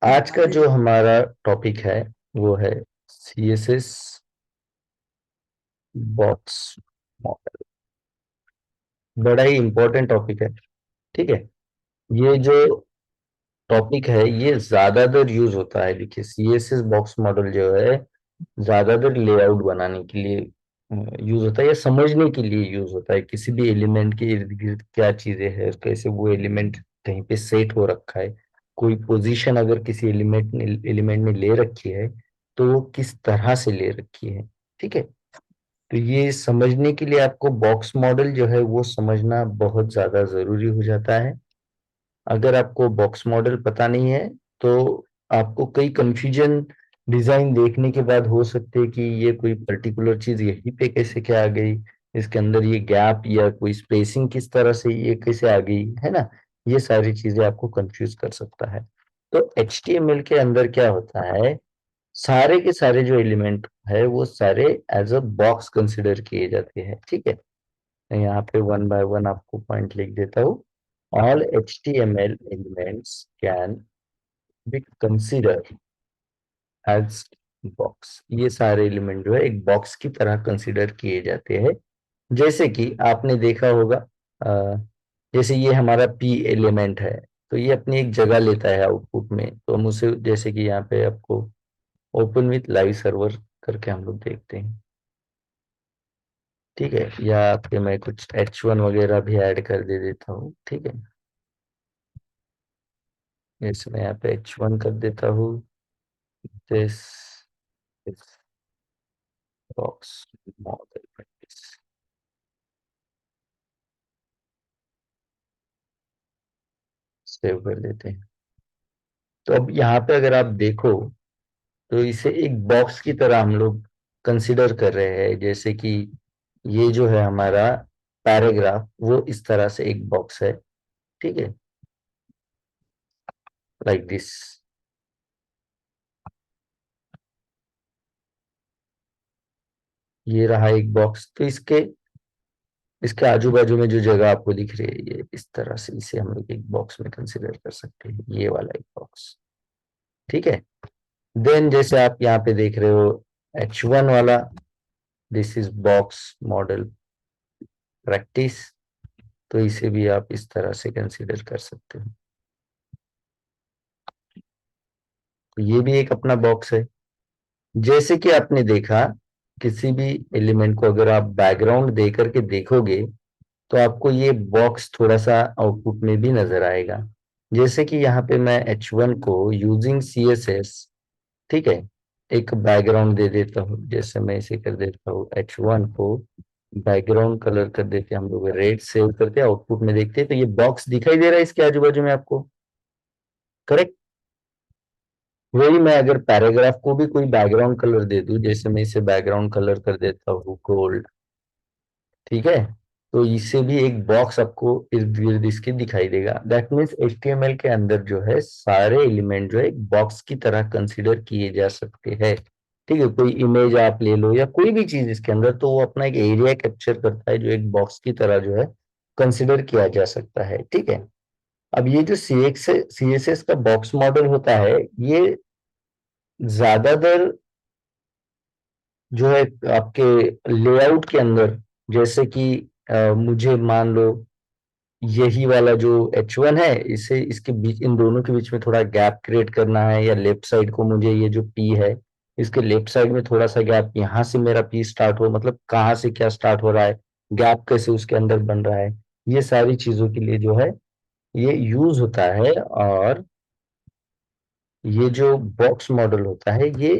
आज का जो हमारा टॉपिक है वो है सीएसएस बॉक्स मॉडल। बड़ा ही इंपॉर्टेंट टॉपिक है। ठीक है। ये जो टॉपिक है ये ज्यादातर यूज होता है। देखिए, सीएसएस बॉक्स मॉडल जो है ज्यादातर लेआउट बनाने के लिए यूज होता है या समझने के लिए यूज होता है। किसी भी एलिमेंट के इर्द गिर्द क्या चीजें हैं, कैसे वो एलिमेंट कहीं पे सेट हो रखा है, कोई पोजीशन अगर किसी एलिमेंट ने ले रखी है तो वो किस तरह से ले रखी है। ठीक है। तो ये समझने के लिए आपको बॉक्स मॉडल जो है वो समझना बहुत ज्यादा जरूरी हो जाता है। अगर आपको बॉक्स मॉडल पता नहीं है तो आपको कई कंफ्यूजन डिजाइन देखने के बाद हो सकते हैं कि ये कोई पर्टिकुलर चीज यहीं पे कैसे क्या आ गई, इसके अंदर ये गैप या कोई स्पेसिंग किस तरह से ये कैसे आ गई, है ना। ये सारी चीजें आपको कंफ्यूज कर सकता है। तो HTML के अंदर क्या होता है, सारे के सारे जो एलिमेंट है वो सारे एज अ बॉक्स कंसिडर किए जाते हैं। ठीक है। मैं यहाँ पे वन बाय वन आपको पॉइंट लिख देता हूँ। All HTML elements can be consider as box. ये सारे एलिमेंट जो है एक बॉक्स की तरह कंसिडर किए जाते हैं। जैसे कि आपने देखा होगा, अ, जैसे ये हमारा P एलिमेंट है, तो ये अपनी एक जगह लेता है आउटपुट में। तो हम उसे, जैसे कि यहाँ पे आपको ओपन विथ लाइव सर्वर करके हम लोग देखते हैं। ठीक है। या आपके मैं कुछ H1 वगैरह भी ऐड कर दे देता हूँ। ठीक है। जैसे मैं यहाँ पे H1 कर देता हूँ। This is box model. Save कर देते हैं। तो अब यहाँ पे अगर आप देखो तो इसे एक बॉक्स की तरह हम लोग कंसिडर कर रहे हैं। जैसे कि ये जो है हमारा पैराग्राफ, वो इस तरह से एक बॉक्स है। ठीक है। Like this. ये रहा एक बॉक्स। तो इसके इसके आजू बाजू में जो जगह आपको दिख रही है, ये इस तरह से इसे हम लोग एक बॉक्स में कंसिडर कर सकते हैं, ये वाला एक बॉक्स। ठीक है। देन जैसे आप यहाँ पे देख रहे हो H1 वाला, this is box model practice. तो इसे भी आप इस तरह से कंसिडर कर सकते हो। तो ये भी एक अपना बॉक्स है। जैसे कि आपने देखा, किसी भी एलिमेंट को अगर आप बैकग्राउंड दे करके देखोगे तो आपको ये बॉक्स थोड़ा सा आउटपुट में भी नजर आएगा। जैसे कि यहाँ पे मैं H1 को यूजिंग CSS, ठीक है, एक बैकग्राउंड दे देता हूँ। जैसे मैं इसे कर देता हूँ H1 को बैकग्राउंड कलर कर देते हैं हम लोग, रेड सेव करते हैं, आउटपुट में देखते हैं तो ये बॉक्स दिखाई दे रहा है इसके आजू बाजू में आपको। करेक्ट। वही मैं अगर पैराग्राफ को भी कोई बैकग्राउंड कलर दे दूं, जैसे मैं इसे बैकग्राउंड कलर कर देता हूँ गोल्ड। ठीक है। तो इससे भी एक बॉक्स आपको इर्द गिर्द इसके दिखाई देगा। दैट मीन्स HTML के अंदर जो है सारे एलिमेंट जो है एक बॉक्स की तरह कंसीडर किए जा सकते हैं। ठीक है। कोई इमेज आप ले लो या कोई भी चीज इसके अंदर, तो वो अपना एक एरिया कैप्चर करता है जो एक बॉक्स की तरह जो है कंसिडर किया जा सकता है। ठीक है। अब ये जो CSS का बॉक्स मॉडल होता है, ये ज्यादातर जो है आपके लेआउट के अंदर, जैसे कि मुझे मान लो यही वाला जो H1 है, इसे इसके बीच, इन दोनों के बीच में थोड़ा गैप क्रिएट करना है, या लेफ्ट साइड को मुझे ये जो P है इसके लेफ्ट साइड में थोड़ा सा गैप, यहाँ से मेरा P स्टार्ट हो, मतलब कहाँ से क्या स्टार्ट हो रहा है, गैप कैसे उसके अंदर बन रहा है, ये सारी चीजों के लिए जो है ये यूज होता है। और ये जो बॉक्स मॉडल होता है ये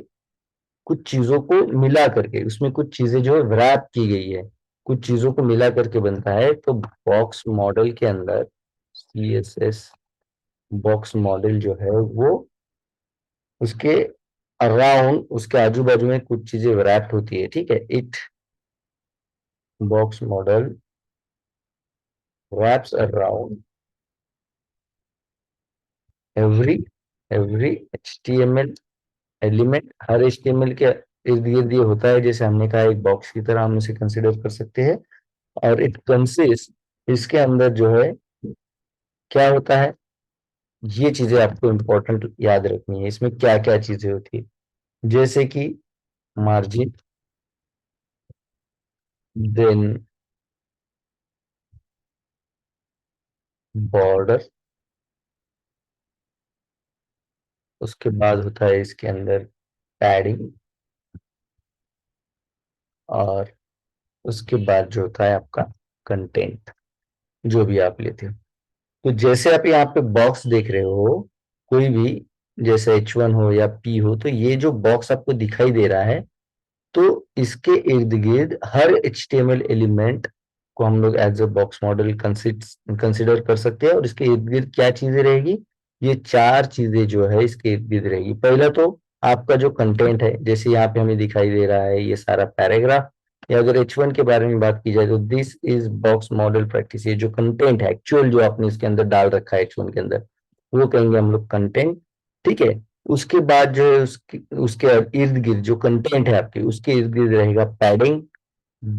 कुछ चीजों को मिला करके, उसमें कुछ चीजें जो है रैप की गई है, कुछ चीजों को मिला करके बनता है। तो बॉक्स मॉडल के अंदर CSS बॉक्स मॉडल जो है वो उसके अराउंड, उसके आजू बाजू में कुछ चीजें रैप्ड होती है। ठीक है। It box model wraps around every every HTML element. हर HTML के इर्द गिर्द ये होता है, जैसे हमने कहा एक बॉक्स की तरह हम इसे कंसिडर कर सकते हैं। और इट कंसिस्ट, इसके अंदर जो है क्या होता है, ये चीजें आपको इम्पोर्टेंट याद रखनी है, इसमें क्या क्या चीजें होती है, जैसे कि मार्जिन, देन बॉर्डर, उसके बाद होता है इसके अंदर पैडिंग, और उसके बाद जो होता है आपका कंटेंट, जो भी आप लेते हो। तो जैसे आप यहाँ पे बॉक्स देख रहे हो, कोई भी, जैसे H1 हो या P हो, तो ये जो बॉक्स आपको दिखाई दे रहा है, तो इसके इर्द गिर्द हर HTML एलिमेंट को हम लोग as a box model consider कर सकते हैं। और इसके इर्द गिर्द क्या चीजें रहेगी, ये चार चीजें जो है इसके इर्द गिर्द रहेगी। पहला तो आपका जो कंटेंट है, जैसे यहाँ पे हमें दिखाई दे रहा है ये सारा पैराग्राफ, या अगर H1 के बारे में बात की जाए तो this is box model practice. ये जो कंटेंट है एक्चुअल जो आपने इसके अंदर डाल रखा है H1 के अंदर, वो कहेंगे हम लोग कंटेंट। ठीक है। उसके बाद जो है उसके उसके इर्द गिर्द जो कंटेंट है आपके, उसके इर्द गिर्द रहेगा पैडिंग।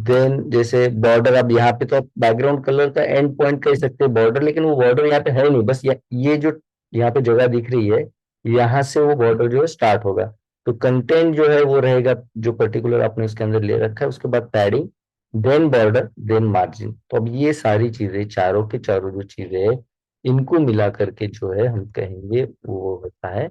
देन जैसे बॉर्डर, अब यहाँ पे तो आप बैकग्राउंड कलर का एंड पॉइंट कह सकते हैं बॉर्डर, लेकिन वो बॉर्डर यहाँ पे है नहीं, बस ये जो यहाँ पे जगह दिख रही है, यहाँ से वो बॉर्डर जो है स्टार्ट होगा। तो कंटेंट जो है वो रहेगा जो पर्टिकुलर आपने उसके अंदर ले रखा है, उसके बाद padding, then border, then margin. तो अब ये सारी चीजें, चारों के चारों जो चीजें है, इनको मिला करके जो है हम कहेंगे वो होता है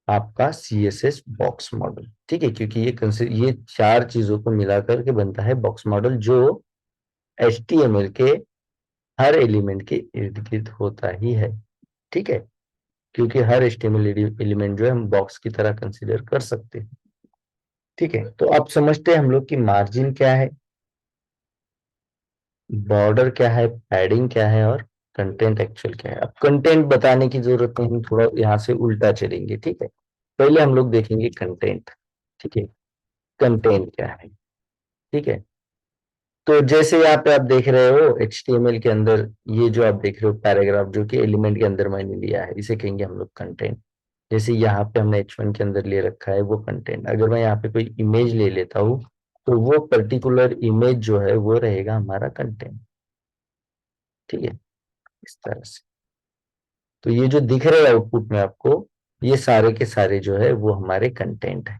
आपका CSS बॉक्स मॉडल। ठीक है, क्योंकि ये चार चीजों को मिलाकर के बनता है बॉक्स मॉडल, जो HTML के हर एलिमेंट के इर्द गिर्द होता ही है। ठीक है, क्योंकि हर HTML एलिमेंट जो है हम बॉक्स की तरह कंसीडर कर सकते हैं। ठीक है, तो आप समझते हैं हम लोग की मार्जिन क्या है, बॉर्डर क्या है, पैडिंग क्या है, और कंटेंट एक्चुअल क्या है। अब कंटेंट बताने की जरूरत नहीं, हम थोड़ा यहाँ से उल्टा चलेंगे। ठीक है, पहले हम लोग देखेंगे कंटेंट। ठीक है, कंटेंट क्या है। ठीक है, तो जैसे यहाँ पे आप देख रहे हो HTML के अंदर, ये जो आप देख रहे हो पैराग्राफ जो कि एलिमेंट के अंदर मैंने लिया है, इसे कहेंगे हम लोग कंटेंट। जैसे यहाँ पे हमने H1 के अंदर ले रखा है वो कंटेंट। अगर मैं यहाँ पे कोई इमेज ले लेता हूँ, तो वो पर्टिकुलर इमेज जो है वो रहेगा हमारा कंटेंट। ठीक है, इस तरह से। तो ये जो दिख रहे हैं आउटपुट में आपको, ये सारे के सारे जो है वो हमारे कंटेंट है।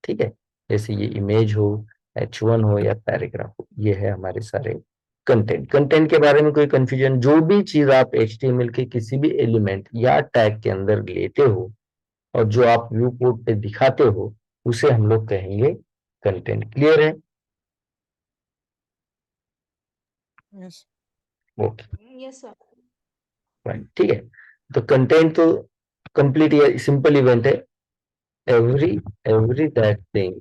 ठीक है, जैसे ये इमेज हो, H1 हो या पैराग्राफ हो, ये है हमारे सारे कंटेंट। कंटेंट के बारे में कोई कंफ्यूजन, जो भी चीज आप HTML के किसी भी एलिमेंट या टैग के अंदर लेते हो और जो आप व्यू पोर्ट पे दिखाते हो, उसे हम लोग कहेंगे कंटेंट। क्लियर है? Yes. Okay, yes sir. Fine. ठीक है, तो कंटेंट तो कंप्लीट ये सिंपल इवेंट है। Every every that thing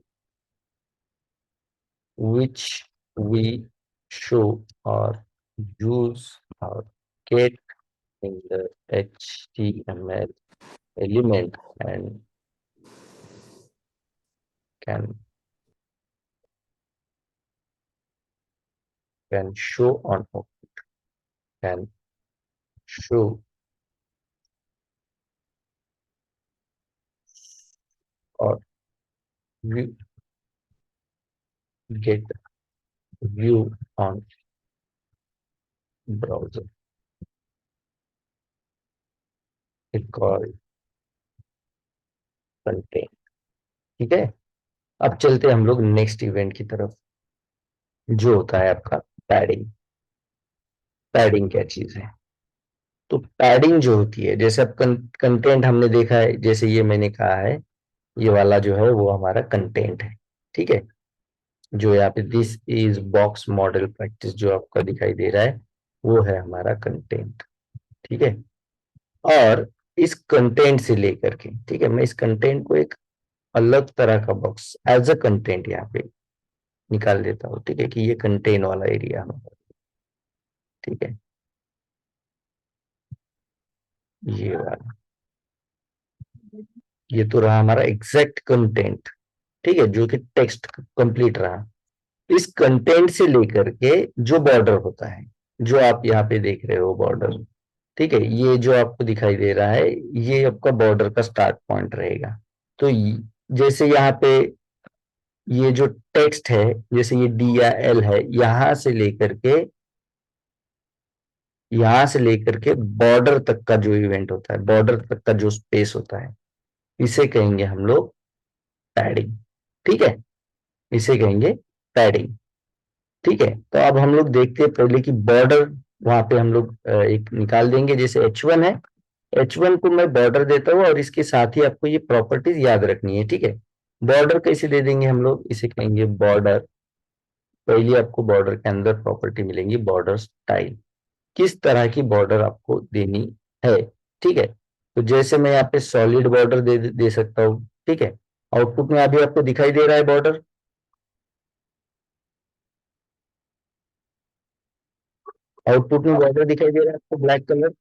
which we show or use or get in the HTML element and can can show on can show or view, get view on browser is called content। ठीक है, अब चलते हैं हम लोग next event की तरफ, जो होता है आपका पैडिंग। पैडिंग क्या चीज है? तो पैडिंग जो होती है, जैसे अब कंटेंट हमने देखा है, जैसे ये मैंने कहा है, ये वाला जो है वो हमारा कंटेंट है। ठीक है, जो यहाँ पे this is box model practice जो आपका दिखाई दे रहा है, वो है हमारा कंटेंट। ठीक है, और इस कंटेंट से लेकर के, ठीक है, मैं इस कंटेंट को एक अलग तरह का बॉक्स एज अ कंटेंट यहाँ पे निकाल देता हूँ। ठीक है, कि ये कंटेंट वाला एरिया हमारा। ठीक है, ये वाला, ये तो रहा हमारा एग्जैक्ट कंटेंट। ठीक है, जो कि टेक्स्ट कंप्लीट रहा। इस कंटेंट से लेकर के जो बॉर्डर होता है, जो आप यहाँ पे देख रहे हो बॉर्डर, ठीक है, ये जो आपको दिखाई दे रहा है, ये आपका बॉर्डर का स्टार्ट पॉइंट रहेगा। तो जैसे यहाँ पे ये जो टेक्स्ट है, जैसे ये D या L है, यहां से लेकर के यहां से लेकर के बॉर्डर तक का जो इवेंट होता है, बॉर्डर तक का जो स्पेस होता है, इसे कहेंगे हम लोग पैडिंग। ठीक है, इसे कहेंगे पैडिंग। ठीक है, तो अब हम लोग देखते हैं पहले कि बॉर्डर, वहां पे हम लोग एक निकाल देंगे। जैसे H1 है, H1 को मैं बॉर्डर देता हूँ और इसके साथ ही आपको ये प्रॉपर्टीज याद रखनी है। ठीक है, बॉर्डर कैसे दे देंगे हम लोग, इसे कहेंगे बॉर्डर। पहली आपको बॉर्डर के अंदर प्रॉपर्टी मिलेंगी बॉर्डर स्टाइल, किस तरह की बॉर्डर आपको देनी है। ठीक है, तो जैसे मैं यहाँ पे सॉलिड बॉर्डर दे सकता हूँ। ठीक है, आउटपुट में अभी आपको दिखाई दे रहा है बॉर्डर, आउटपुट में बॉर्डर दिखाई दे रहा है आपको ब्लैक कलर।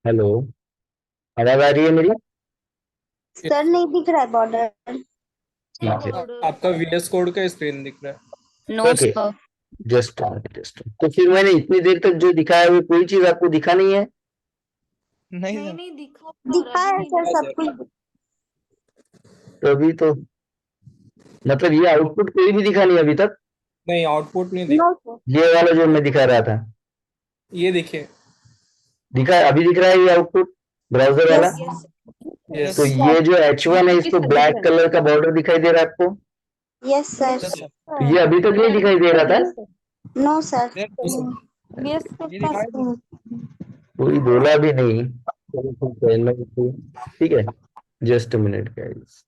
हेलो, आवाज आ रही है मेरी? सर नहीं दिख रहा है बॉर्डर। ठीक है, आपका VS कोड का स्क्रीन दिख रहा है। No okay, sir. जस्ट तो फिर मैंने इतनी देर तक जो दिखाया है वो कोई चीज आपको दिखा नहीं है? नहीं नहीं सर। नहीं दिखा दिखा है सर, हाँ सब सर। कुछ। तो अभी तो मतलब ये आउटपुट कोई भी दिखा नहीं अभी तक? नहीं, आउटपुट नहीं दिख। No sir. ये वाला जो मैं दिखा रहा था ये देखिए। दिखा, अभी दिख रहा है ये आउटपुट ब्राउजर वाला? Yes yes yes. तो ये जो H1 है इस पे ब्लैक कलर का बॉर्डर दिखाई दे रहा है आपको? Yes sir. Yes sir. तो ये अभी तक नहीं दिखाई दे रहा था? No sir. Yes sir. Yes ये दिखाई दे। सर। कोई बोला भी नहीं। चलो ठीक है, ठीक है, जस्ट मिनट गाइस।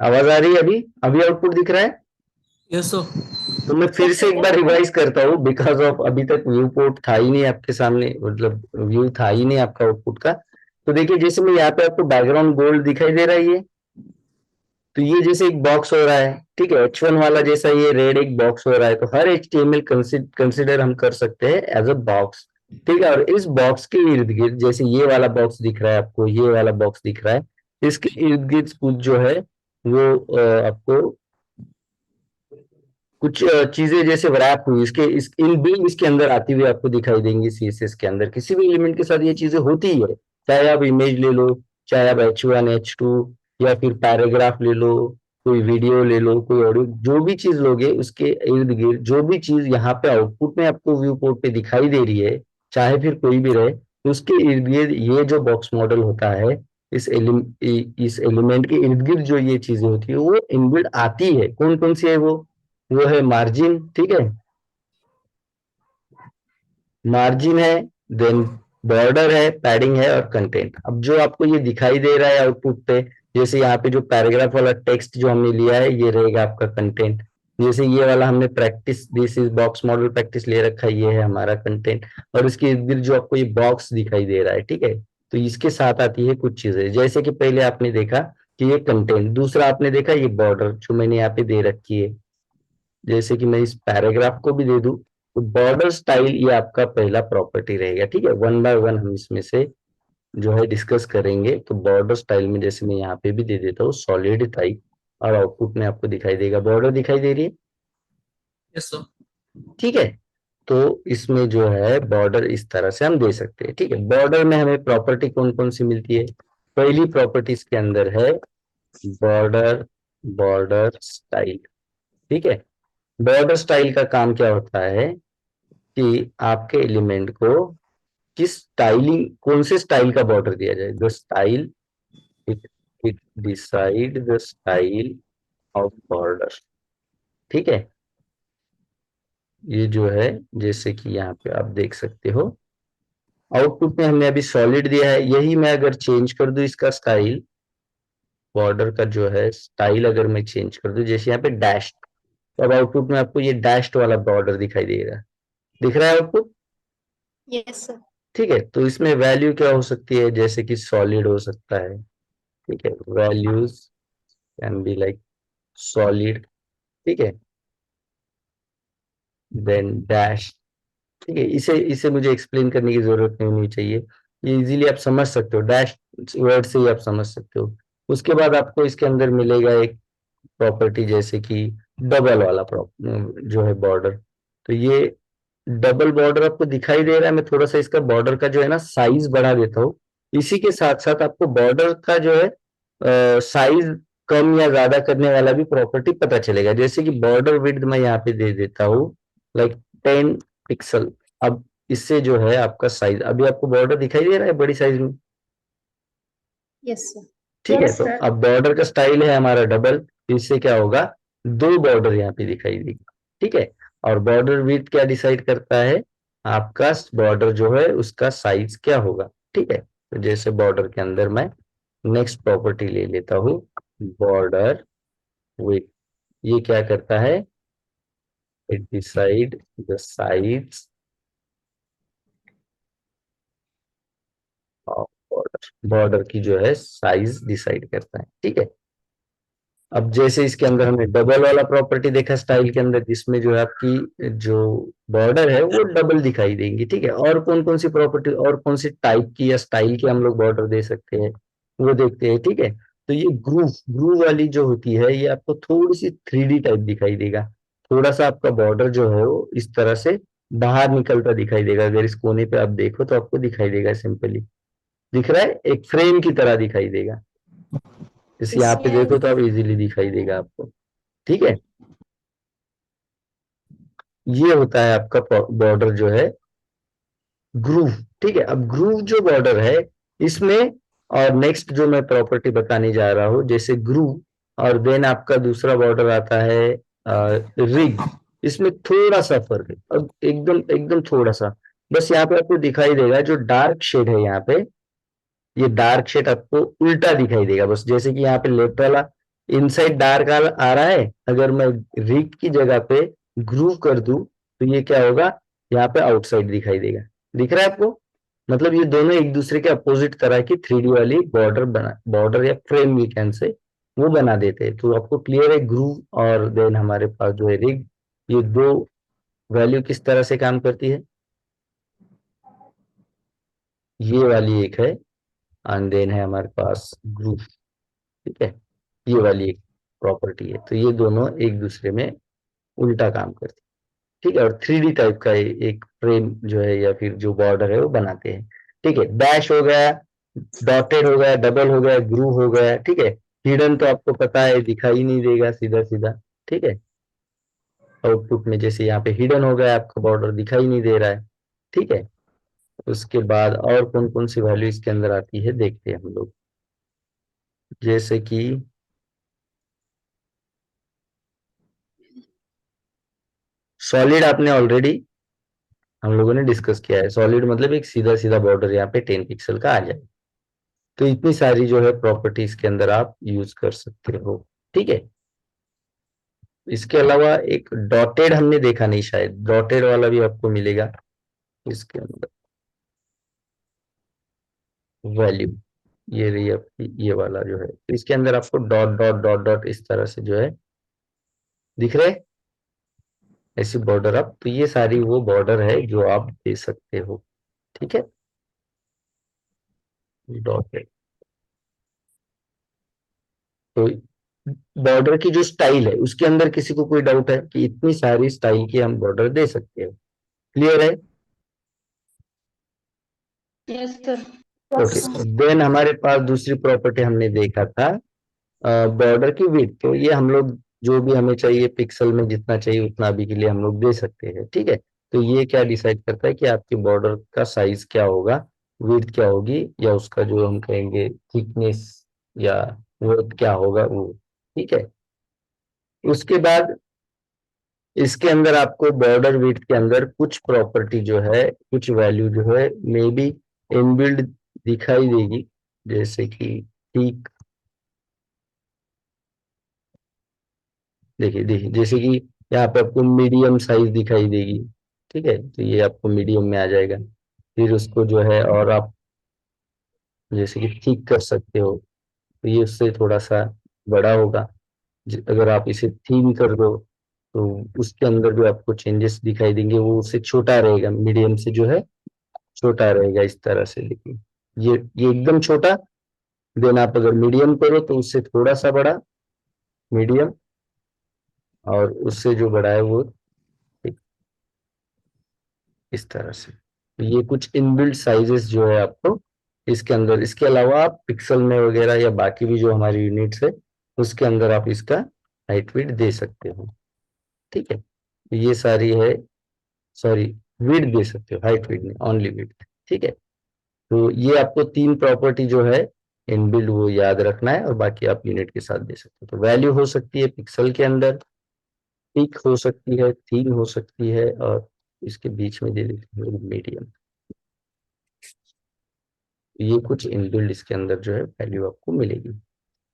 आवाज आ रही है अभी? अभी आउटपुट दिख रहा है? Yes sir. तो मैं फिर से एक बार रिवाइज करता हूँ, बिकॉज ऑफ अभी तक व्यू पोर्ट था ही नहीं आपके सामने, मतलब व्यू था ही नहीं आपका आउटपुट का। तो देखिए, जैसे मैं यहाँ पे आपको बैकग्राउंड गोल्ड दिखाई दे रहा है ये, तो ये जैसे एक बॉक्स हो रहा है। ठीक है, H1 वाला जैसा ये रेड एक बॉक्स हो रहा है, तो हर HTML कंसिडर हम कर सकते हैं एज अ बॉक्स। ठीक है, और इस बॉक्स के इर्द गिर्द जैसे ये वाला बॉक्स दिख रहा है आपको, ये वाला बॉक्स दिख रहा है, इसके इर्द गिर्द कुछ जो है वो आपको कुछ चीजें जैसे रैप हुई इसके इस इन बिल्ड इसके अंदर आती हुई आपको दिखाई देंगी। CSS के अंदर किसी भी एलिमेंट के साथ ये चीजें होती ही है, चाहे आप इमेज ले लो, चाहे आप H1 H2 या फिर पैराग्राफ ले लो, कोई वीडियो ले लो, कोई ऑडियो, जो भी चीज लोगे उसके इर्द गिर्द जो भी चीज यहाँ पे आउटपुट में आपको व्यू पोर्ट पे दिखाई दे रही है, चाहे फिर कोई भी रहे, उसके इर्द गिर्द ये जो बॉक्स मॉडल होता है, इस एलिमेंट के इर्द गिर्द जो ये चीजें होती है वो इनबिल्ड आती है। कौन कौन सी है वो है मार्जिन। ठीक है, मार्जिन है, देन बॉर्डर है, पैडिंग है और कंटेंट। अब जो आपको ये दिखाई दे रहा है आउटपुट पे, जैसे यहाँ पे जो पैराग्राफ वाला टेक्स्ट जो हमने लिया है ये रहेगा आपका कंटेंट। जैसे ये वाला हमने practice this is box model practice ले रखा है, ये है हमारा कंटेंट। और इसके इर्द गिर्द जो आपको ये बॉक्स दिखाई दे रहा है, ठीक है, तो इसके साथ आती है कुछ चीजें, जैसे कि पहले आपने देखा कि ये कंटेंट, दूसरा आपने देखा ये बॉर्डर जो मैंने यहाँ पे दे रखी है। जैसे कि मैं इस पैराग्राफ को भी दे दूं, तो बॉर्डर स्टाइल ये आपका पहला प्रॉपर्टी रहेगा। ठीक है, वन बाय वन हम इसमें से जो है डिस्कस करेंगे। तो बॉर्डर स्टाइल में जैसे मैं यहाँ पे भी दे देता हूँ सॉलिड टाइप, और आउटपुट में आपको दिखाई देगा बॉर्डर दिखाई दे रही है। Yes sir. ठीक है, तो इसमें जो है बॉर्डर इस तरह से हम दे सकते हैं। ठीक है, बॉर्डर में हमें प्रॉपर्टी कौन कौन सी मिलती है? पहली प्रॉपर्टी इसके अंदर है बॉर्डर, बॉर्डर स्टाइल। ठीक है, बॉर्डर स्टाइल का काम क्या होता है कि आपके एलिमेंट को किस स्टाइलिंग, कौन से स्टाइल का बॉर्डर दिया जाए, the style, it it decide the style of border. ठीक है, ये जो है जैसे कि यहाँ पे आप देख सकते हो आउटपुट में हमने अभी सॉलिड दिया है, यही मैं अगर चेंज कर दूं इसका स्टाइल, बॉर्डर का जो है स्टाइल अगर मैं चेंज कर दूं, जैसे यहाँ पे डैश, तो अब आउटपुट में आपको ये डैश्ड वाला बॉर्डर दिखाई दे रहा है, दिख रहा है आउटपुट? Yes sir. ठीक है, तो इसमें वैल्यू क्या हो सकती है, जैसे कि सॉलिड हो सकता है। ठीक है, values can be like solid. ठीक है, देन डैश। ठीक है, इसे इसे मुझे एक्सप्लेन करने की जरूरत नहीं होनी चाहिए, ये इजीली आप समझ सकते हो, डैश वर्ड से ही आप समझ सकते हो। उसके बाद आपको इसके अंदर मिलेगा एक प्रॉपर्टी जैसे कि डबल वाला जो है बॉर्डर। तो ये डबल बॉर्डर आपको दिखाई दे रहा है। मैं थोड़ा सा इसका बॉर्डर का जो है ना साइज बढ़ा देता हूँ। इसी के साथ साथ आपको बॉर्डर का जो है साइज कम या ज्यादा करने वाला भी प्रॉपर्टी पता चलेगा। जैसे कि बॉर्डर विड्थ मैं यहाँ पे दे देता हूँ लाइक 10 पिक्सल। अब इससे जो है आपका साइज, अभी आपको बॉर्डर दिखाई दे रहा है बड़ी साइज में, यस सर। ठीक है। तो अब बॉर्डर का स्टाइल है हमारा डबल, इससे क्या होगा, दो बॉर्डर यहाँ पे दिखाई देगी, ठीक है। और बॉर्डर विड्थ क्या डिसाइड करता है, आपका बॉर्डर जो है उसका साइज क्या होगा, ठीक है। तो जैसे बॉर्डर के अंदर मैं नेक्स्ट प्रॉपर्टी ले लेता हूँ, बॉर्डर विड्थ। ये क्या करता है, it decide the size of border. Border की जो है साइज डिसाइड करता है, ठीक है। अब जैसे इसके अंदर हमने डबल वाला प्रॉपर्टी देखा स्टाइल के अंदर, जिसमें जो है आपकी जो बॉर्डर है वो डबल दिखाई देंगी, ठीक है। और कौन कौन सी प्रॉपर्टी और कौन सी टाइप की या स्टाइल की हम लोग बॉर्डर दे सकते हैं वो देखते हैं, ठीक है। तो ये ग्रूव ग्रूव वाली जो होती है ये आपको थोड़ी सी 3D टाइप दिखाई देगा। थोड़ा सा आपका बॉर्डर जो है वो इस तरह से बाहर निकलता दिखाई देगा। अगर इस कोने पे आप देखो तो आपको दिखाई देगा, सिंपली दिख रहा है, एक फ्रेम की तरह दिखाई देगा। जैसे यहाँ पे देखो तो आप इजीली दिखाई देगा आपको, ठीक है। ये होता है आपका बॉर्डर जो है ग्रूव, ठीक है। अब ग्रूव जो बॉर्डर है इसमें, और नेक्स्ट जो मैं प्रॉपर्टी बताने जा रहा हूं, जैसे ग्रूव और देन आपका दूसरा बॉर्डर आता है रिग। इसमें थोड़ा सा फर्क है, अब एकदम एकदम थोड़ा सा, बस यहाँ पे आपको दिखाई देगा जो डार्क शेड है यहाँ पे, ये डार्क शेड आपको उल्टा दिखाई देगा। बस जैसे कि यहाँ पे लेफ्ट वाला इनसाइड डार्क आ रहा है, अगर मैं रिग की जगह पे ग्रूव कर दूं तो ये क्या होगा, यहाँ पे आउटसाइड दिखाई देगा। दिख रहा है आपको, मतलब ये दोनों एक दूसरे के अपोजिट तरह की 3D वाली बॉर्डर या फ्रेम वी कैन से वो बना देते हैं। तो आपको क्लियर है ग्रूव और देन हमारे पास जो है रिग, ये दो वैल्यू किस तरह से काम करती है। ये वाली एक है एंड देन है हमारे पास ग्रूव, ठीक है। ये वाली एक प्रॉपर्टी है। तो ये दोनों एक दूसरे में उल्टा काम करते हैं, ठीक है। और 3D टाइप का एक फ्रेम जो है या फिर जो बॉर्डर है वो बनाते हैं, ठीक है। डैश हो गया, डॉटेड हो गया, डबल हो गया, ग्रूव हो गया, ठीक है। हिडन तो आपको पता है दिखाई नहीं देगा सीधा सीधा, ठीक है। आउटपुट में जैसे यहाँ पे हिडन हो गया, आपका बॉर्डर दिखाई नहीं दे रहा है, ठीक है। उसके बाद और कौन कौन सी वैल्यू इसके अंदर आती है देखते हैं हम लोग। जैसे कि सॉलिड आपने ऑलरेडी हम लोगों ने डिस्कस किया है। सॉलिड मतलब एक सीधा सीधा बॉर्डर यहाँ पे 10 पिक्सल का आ जाए। तो इतनी सारी जो है प्रॉपर्टीज के अंदर आप यूज कर सकते हो, ठीक है। इसके अलावा एक डॉटेड हमने देखा नहीं, शायद डॉटेड वाला भी आपको मिलेगा इसके अंदर वैल्यू। ये रही आपकी ये वाला जो है, तो इसके अंदर आपको डॉट डॉट डॉट डॉट इस तरह से जो है दिख रहे हैं, ऐसी बॉर्डर आप, तो ये सारी वो बॉर्डर है जो आप दे सकते हो, ठीक है। डॉटेड, तो बॉर्डर की जो स्टाइल है उसके अंदर किसी को कोई डाउट है कि इतनी सारी स्टाइल की हम बॉर्डर दे सकते हैं, क्लियर है। Yes sir. ओके, देन हमारे पास दूसरी प्रॉपर्टी हमने देखा था बॉर्डर की विड्थ। तो ये हम लोग जो भी हमें चाहिए पिक्सल में जितना चाहिए उतना अभी के लिए हम लोग दे सकते हैं, ठीक है। तो ये क्या डिसाइड करता है कि आपके बॉर्डर का साइज क्या होगा, विड्थ क्या होगी, या उसका जो हम कहेंगे थिकनेस या वो क्या होगा वो, ठीक है। उसके बाद इसके अंदर आपको बॉर्डर विड्थ के अंदर कुछ प्रॉपर्टी जो है, कुछ वैल्यू जो है मे बी इनबिल्ड दिखाई देगी। जैसे कि ठीक, देखिए देखिए जैसे कि यहाँ पे आपको मीडियम साइज दिखाई देगी, ठीक है। तो ये आपको मीडियम में आ जाएगा। फिर उसको जो है और आप जैसे कि ठीक कर सकते हो, तो ये उससे थोड़ा सा बड़ा होगा। अगर आप इसे थीन कर दो तो उसके अंदर जो आपको चेंजेस दिखाई देंगे वो उससे छोटा रहेगा, मीडियम से जो है छोटा रहेगा इस तरह से। देखिए ये एकदम छोटा, देन आप अगर मीडियम करो तो उससे थोड़ा सा बड़ा, मीडियम, और उससे जो बड़ा है वो, इस तरह से। तो ये कुछ इनबिल्ट साइजेस जो है आपको इसके अंदर, इसके अलावा आप पिक्सल में वगैरह या बाकी भी जो हमारी यूनिट्स है उसके अंदर आप इसका हाइट विड्थ दे सकते हो। ठीक है, तो ये सारी है, सॉरी, विड्थ दे सकते हो, हाइट विड्थ नहीं, ओनली विड्थ। ठीक है, तो ये आपको तीन प्रॉपर्टी जो है इनबिल्ट वो याद रखना है, और बाकी आप यूनिट के साथ दे सकते हो। तो वैल्यू हो सकती है पिक्सल के अंदर, पीक हो सकती है, थीन हो सकती है, और इसके बीच में दे देते हैं मीडियम। ये कुछ इनबिल्ट इसके अंदर जो है वैल्यू आपको मिलेगी।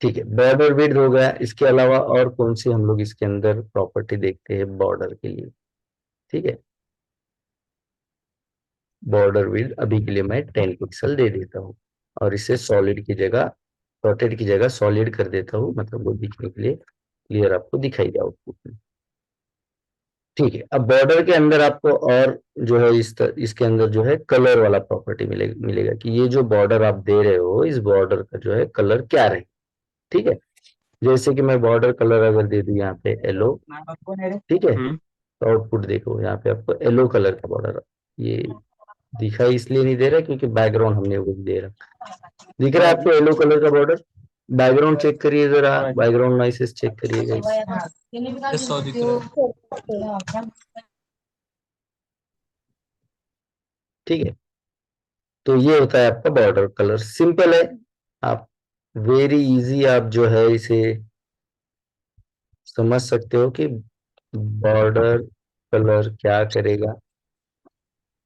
ठीक है, बॉर्डर विड्थ हो गया। इसके अलावा और कौन सी हम लोग इसके अंदर प्रॉपर्टी देखते हैं बॉर्डर के लिए? ठीक है, बॉर्डर विड्थ अभी के लिए मैं 10 पिक्सल दे देता हूँ, और इसे सॉलिड की जगह, डॉटेड की जगह सॉलिड कर देता हूँ, मतलब वो दिखने के लिए क्लियर आपको दिखाई दे आउटपुट में। ठीक है, अब बॉर्डर के अंदर आपको और जो है इसके अंदर जो है कलर वाला प्रॉपर्टी मिलेगा कि ये जो बॉर्डर आप दे रहे हो इस बॉर्डर का जो है कलर क्या रहे। ठीक है, जैसे कि मैं बॉर्डर कलर अगर दे दूं यहाँ पे येलो, ठीक है, तो आउटपुट देखो यहाँ पे आपको येलो कलर का बॉर्डर ये दिखाई इसलिए नहीं दे रहा क्योंकि बैकग्राउंड हमने वो दे रहा। दिख रहा है आपको येलो कलर का बॉर्डर? बैकग्राउंड चेक करिए जरा, बैकग्राउंड नॉइसेस चेक करिएगा। यस सर, दिख रहा है। ठीक है, तो ये होता है आपका बॉर्डर कलर, सिंपल है। आप वेरी इजी आप जो है इसे समझ सकते हो कि बॉर्डर कलर क्या करेगा।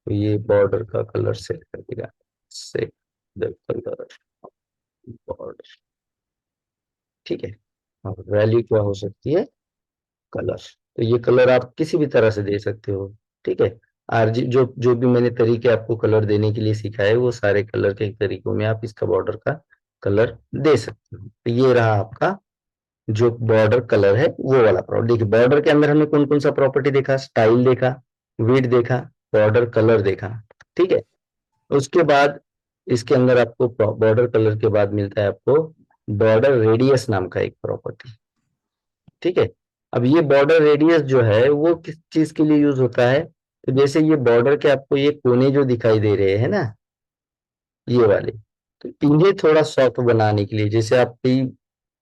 तो ये बॉर्डर का कलर सेट कर देगा, सेट द कलर बॉर्डर। ठीक है, और वैल्यू क्या हो सकती है? कलर। तो ये कलर आप किसी भी तरह से दे सकते हो। ठीक है, आरजी जो जो भी मैंने तरीके आपको कलर देने के लिए सिखाए वो सारे कलर के तरीकों में आप इसका बॉर्डर का कलर दे सकते हो। तो ये रहा आपका जो बॉर्डर कलर है वो वाला प्रॉपर्टी। देखिए बॉर्डर के अंदर हमने कौन कौन सा प्रॉपर्टी देखा? स्टाइल देखा, विड्थ देखा, बॉर्डर कलर देखा। ठीक है, उसके बाद इसके अंदर आपको बॉर्डर कलर के बाद मिलता है आपको बॉर्डर रेडियस नाम का एक प्रॉपर्टी। ठीक है, अब ये बॉर्डर रेडियस जो है वो किस चीज के लिए यूज होता है? तो जैसे ये बॉर्डर के आपको ये कोने जो दिखाई दे रहे हैं ना, ये वाले, तो इन्हें थोड़ा सॉफ्ट बनाने के लिए, जैसे आप कई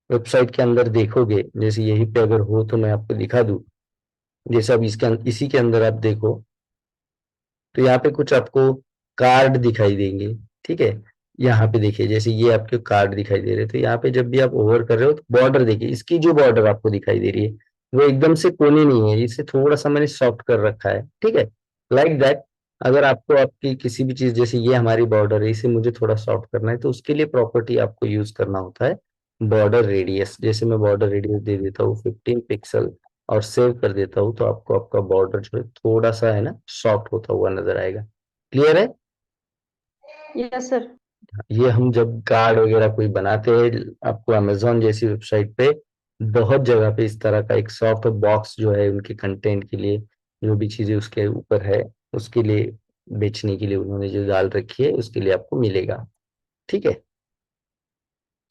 वेबसाइट के अंदर देखोगे, जैसे यहीं पे अगर हो तो मैं आपको दिखा दूं। जैसे अब इसी के अंदर आप देखो तो यहाँ पे कुछ आपको कार्ड दिखाई देंगे। ठीक है, यहाँ पे देखिए जैसे ये आपके कार्ड दिखाई दे रहे हैं, तो यहाँ पे जब भी आप ओवर कर रहे हो तो बॉर्डर देखिए, इसकी जो बॉर्डर आपको दिखाई दे रही है वो एकदम से कोने नहीं है, इसे थोड़ा सा मैंने सॉफ्ट कर रखा है। ठीक है, लाइक दैट। अगर आपको आपकी किसी भी चीज, जैसे ये हमारी बॉर्डर है, इसे मुझे थोड़ा सॉफ्ट करना है, तो उसके लिए प्रॉपर्टी आपको यूज करना होता है बॉर्डर रेडियस। जैसे मैं बॉर्डर रेडियस दे देता हूँ 15 पिक्सल और सेव कर देता हूँ, तो आपको आपका बॉर्डर जो है थोड़ा सा है ना सॉफ्ट होता हुआ नजर आएगा। क्लियर है? Yes sir. ये हम जब कार्ड वगैरह कोई बनाते हैं, आपको अमेजोन जैसी वेबसाइट पे बहुत जगह पे इस तरह का एक सॉफ्ट बॉक्स जो है उनके कंटेंट के लिए, जो भी चीजें उसके ऊपर है उसके लिए बेचने के लिए उन्होंने जो डाल रखी है उसके लिए आपको मिलेगा। ठीक है,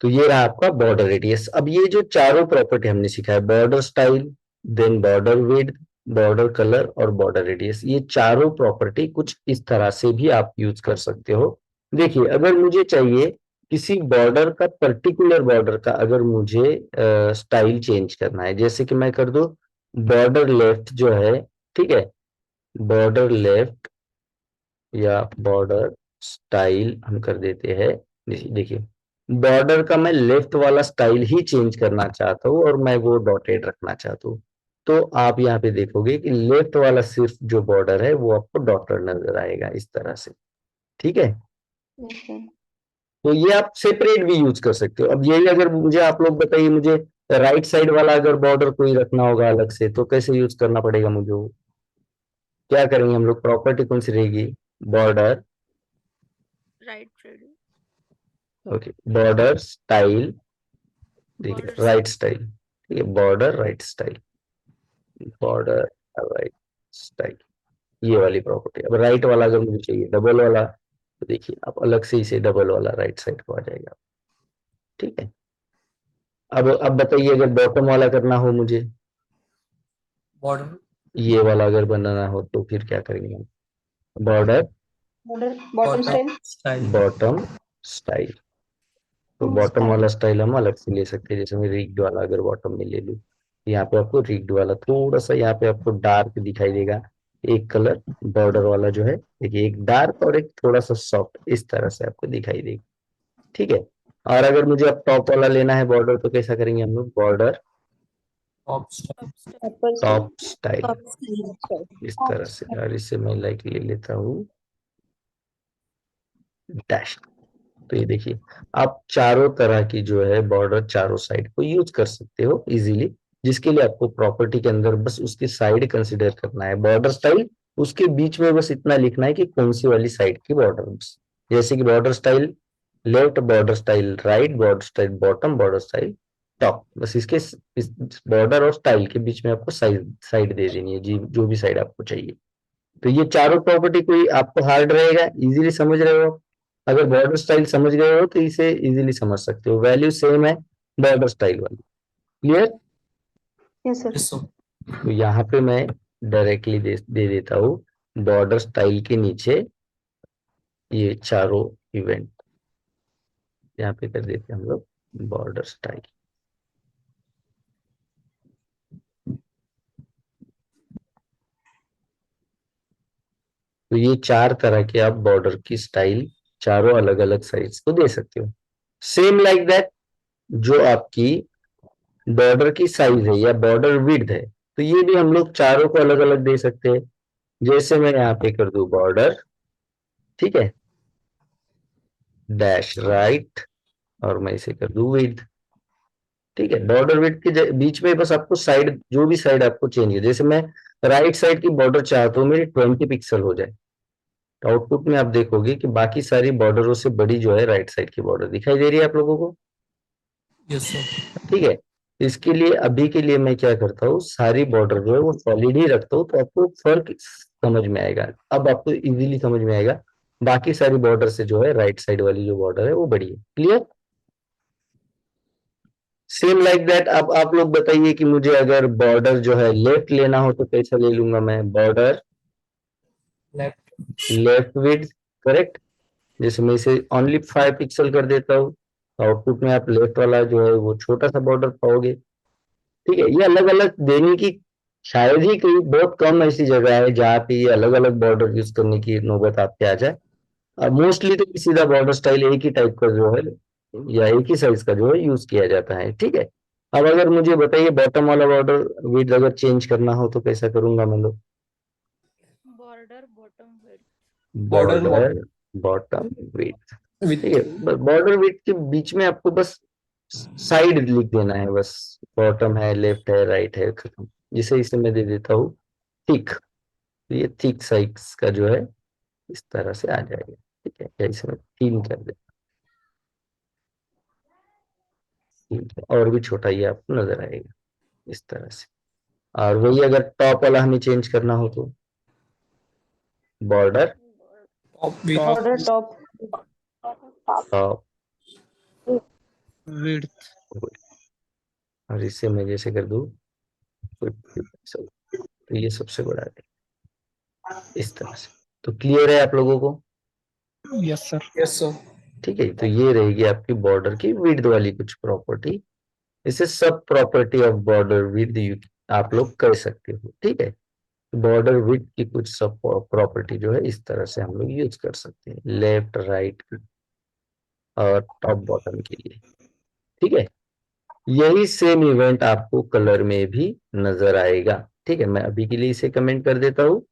तो ये रहा आपका बॉर्डर रेडियस। अब ये जो चारों प्रॉपर्टी हमने सीखा है, border style, then border width, border colour और बॉर्डर रेडियस, ये चारों प्रॉपर्टी कुछ इस तरह से भी आप यूज कर सकते हो। देखिए अगर मुझे चाहिए किसी बॉर्डर का, पर्टिकुलर बॉर्डर का अगर मुझे स्टाइल चेंज करना है, जैसे कि मैं कर दूं बॉर्डर लेफ्ट जो है, ठीक है, बॉर्डर लेफ्ट या बॉर्डर स्टाइल हम कर देते हैं। देखिए बॉर्डर का मैं लेफ्ट वाला स्टाइल ही चेंज करना चाहता हूँ और मैं वो डॉटेड रखना चाहता हूँ, तो आप यहाँ पे देखोगे कि लेफ्ट वाला सिर्फ जो बॉर्डर है वो आपको डॉटेड नजर आएगा इस तरह से। ठीक है, यस सर। तो ये आप सेपरेट भी यूज कर सकते हो। अब यही अगर मुझे आप लोग बताइए, मुझे राइट साइड वाला अगर बॉर्डर कोई रखना होगा अलग से तो कैसे यूज करना पड़ेगा मुझे वो? क्या करेंगे हम लोग? प्रॉपर्टी कौन सी रहेगी? Border, right side okay, border style, देखिए बॉर्डर राइट स्टाइल, ठीक है, border right style, border right style, ये वाली प्रॉपर्टी। अब राइट वाला अगर मुझे चाहिए डबल वाला, तो देखिए आप अलग से इसे डबल वाला राइट साइड को आ जाएगा। ठीक है, अब बताइए अगर बॉटम वाला करना हो मुझे, बॉर्डर ये वाला अगर बनाना हो तो फिर क्या करेंगे हम? Border, border, bottom style, style. Bottom style. तो बॉटम वाला स्टाइल। स्टाइल हम अलग से ले सकते हैं, जैसे मैं रिग्ड वाला अगर बॉटम में ले लूँ, यहाँ पे आपको रिग्ड वाला थोड़ा सा यहाँ पे आपको डार्क दिखाई देगा, एक कलर बॉर्डर वाला जो है, देखिए एक डार्क और एक थोड़ा सा सॉफ्ट, इस तरह से आपको दिखाई देगा। ठीक है। और अगर मुझे अब टॉप वाला लेना है बॉर्डर, तो कैसा करेंगे हम लोग, border top style. Top step. अपर टॉप स्टाइल। Style, style. इस तरह से। और इससे मैं लाइक ले लेता हूँ डैश। तो ये देखिए, आप चारों तरह की जो है बॉर्डर चारों साइड को यूज कर सकते हो इजीली, जिसके लिए आपको प्रॉपर्टी के अंदर बस उसकी साइड कंसिडर करना है, बॉर्डर स्टाइल, उसके बीच में बस इतना लिखना है कि कौन सी वाली साइड की बॉर्डर, बस। जैसे कि border style left, border style right, border style bottom, border style top, बस इसके इस बॉर्डर और स्टाइल के बीच में आपको साइड साइड दे देनी है जी, जो भी साइड आपको चाहिए। तो ये चारों प्रॉपर्टी कोई आपको हार्ड रहेगा, इजीली समझ रहे हो आप? अगर बॉर्डर स्टाइल समझ गए हो तो इसे इजीली समझ सकते हो, वैल्यू सेम है बॉर्डर स्टाइल वाली। Clear? Yes sir. Yes sir. तो यहाँ पे मैं डायरेक्टली दे देता हूँ बॉर्डर स्टाइल के नीचे ये चारों इवेंट, यहाँ पे कर देते हैं हम लोग बॉर्डर स्टाइल। तो ये चार तरह के आप बॉर्डर की स्टाइल चारों अलग अलग साइज को दे सकते हो। सेम लाइक दैट, जो आपकी बॉर्डर की साइज है या बॉर्डर विड्थ है, तो ये भी हम लोग चारों को अलग अलग दे सकते हैं। जैसे मैं यहाँ पे कर दूं बॉर्डर, ठीक है, डैश राइट, और मैं इसे कर दूं विड्थ। ठीक है, बॉर्डर विड्थ के बीच में बस आपको साइड, जो भी साइड आपको चेंज है, जैसे मैं राइट साइड की बॉर्डर चाहता हूँ मेरी 20 पिक्सल हो जाए, तो आउटपुट में आप देखोगे कि बाकी सारी बॉर्डरों से बड़ी जो है राइट साइड की बॉर्डर दिखाई दे रही है आप लोगों को। Yes sir. ठीक है। इसके लिए अभी के लिए मैं क्या करता हूँ, सारी बॉर्डर जो है वो सॉलिड ही रखता हूँ, तो आपको फर्क समझ में आएगा, अब आपको इजीली समझ में आएगा बाकी सारी बॉर्डर से जो है राइट साइड वाली जो बॉर्डर है वो बड़ी है। क्लियर? सेम लाइक दैट, अब आप लोग बताइए कि मुझे अगर बॉर्डर जो है लेफ्ट लेना हो तो कैसा ले लूंगा मैं, border left. Left width, correct. जैसे मैं इसे ओनली 5 पिक्सल कर देता हूँ, आउटपुट में आप लेफ्ट वाला जो है वो छोटा सा बॉर्डर पाओगे। ठीक है, ये अलग अलग देने की शायद ही कोई बहुत कम ऐसी जगह है जहाँ पे ये अलग अलग बॉर्डर यूज करने की नौबत आपके आ जाए। मोस्टली तो सीधा बॉर्डर स्टाइल एक ही टाइप का जो है या एक ही साइज का जो है यूज किया जाता है। ठीक है। अब अगर मुझे बताइए बॉटम वाला बॉर्डर विड्थ अगर चेंज करना हो तो कैसा करूंगा मैं लोग, Border bottom width. Border border bottom width. ठीक विथ। है, बॉर्डर विड्थ के बीच में आपको बस साइड लिख देना है, बस बॉटम है, लेफ्ट है, राइट है, खत्म। जिसे इसे मैं दे देता हूँ थिक, तो ये थिक साइज का जो है इस तरह से आ जाएगा। ठीक है, या इसे मैं 3 कर दे, ठीक है, और भी छोटा ये आपको नजर आएगा इस तरह से। और वही अगर टॉप वाला हमें चेंज करना हो तो border top width. Border top. Top, width. और इसे मैं जैसे कर दूं 50 पिक्सल, तो ये सबसे बड़ा है इस तरह से। तो क्लियर है आप लोगों को? Yes sir. Yes sir. ठीक है, तो ये रहेगी आपकी बॉर्डर की विड्थ वाली कुछ प्रॉपर्टी, इसे सब प्रॉपर्टी ऑफ बॉर्डर विड्थ आप लोग कर सकते हो। ठीक है, बॉर्डर विड्थ की कुछ सब प्रॉपर्टी जो है इस तरह से हम लोग यूज कर सकते हैं लेफ्ट राइट और टॉप बॉटम के लिए। ठीक है, यही सेम इवेंट आपको कलर में भी नजर आएगा। ठीक है, मैं अभी के लिए इसे कमेंट कर देता हूँ,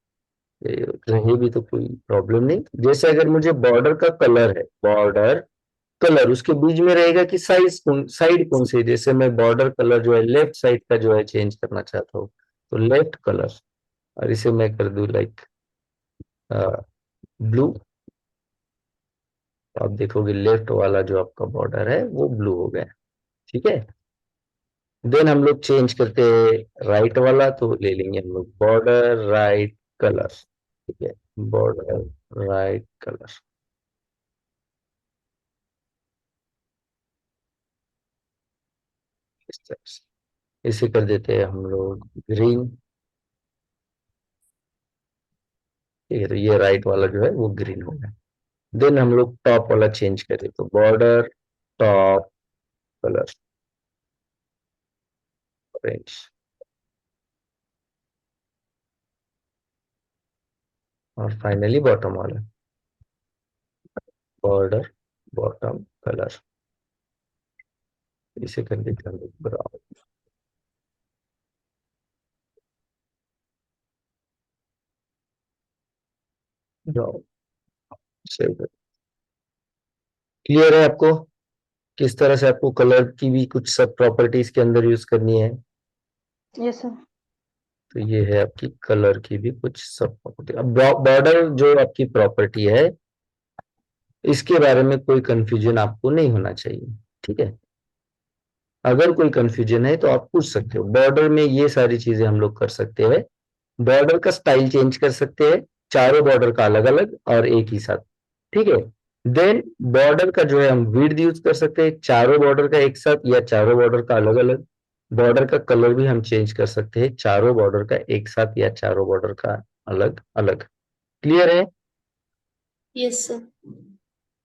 रहे भी तो कोई प्रॉब्लम नहीं। जैसे अगर मुझे बॉर्डर का कलर है, बॉर्डर कलर उसके बीच में रहेगा कि साइड कौन सी है? जैसे मैं बॉर्डर कलर जो है लेफ्ट साइड का जो है चेंज करना चाहता हूँ, तो लेफ्ट कलर, और इसे मैं कर दूं लाइक ब्लू, तो आप देखोगे लेफ्ट वाला जो आपका बॉर्डर है वो ब्लू हो गया। ठीक है, देन हम लोग चेंज करते हैं राइट वाला, तो ले लेंगे हम लोग बॉर्डर राइट कलर। ठीक है, बॉर्डर राइट कलर इस तरह से। इसे कर देते हैं हम लोग ग्रीन, ठीक है, तो ये राइट वाला जो है वो ग्रीन हो गया। देन हम लोग टॉप वाला चेंज करें, तो बॉर्डर, टॉप कलर, ऑरेंज, और फाइनली बॉटम वाला बॉर्डर, बॉटम कलर, इसे कर देते हैं ब्राउन। Brown save. क्लियर है आपको किस तरह से आपको कलर की भी कुछ सब प्रॉपर्टीज के अंदर यूज करनी है? Yes, sir. तो ये है आपकी कलर की भी कुछ सब प्रॉपर्टी। अब बॉर्डर जो आपकी प्रॉपर्टी है, इसके बारे में कोई कंफ्यूजन आपको नहीं होना चाहिए, ठीक है। अगर कोई कंफ्यूजन है तो आप पूछ सकते हो। बॉर्डर में ये सारी चीजें हम लोग कर सकते हैं। बॉर्डर का स्टाइल चेंज कर सकते हैं, चारों बॉर्डर का अलग अलग और एक ही साथ, ठीक है। देन बॉर्डर का जो है हम विड्थ यूज कर सकते हैं, चारों बॉर्डर का एक साथ या चारों बॉर्डर का अलग अलग। बॉर्डर का कलर भी हम चेंज कर सकते हैं, चारों बॉर्डर का एक साथ या चारों बॉर्डर का अलग अलग। क्लियर है? Yes, sir.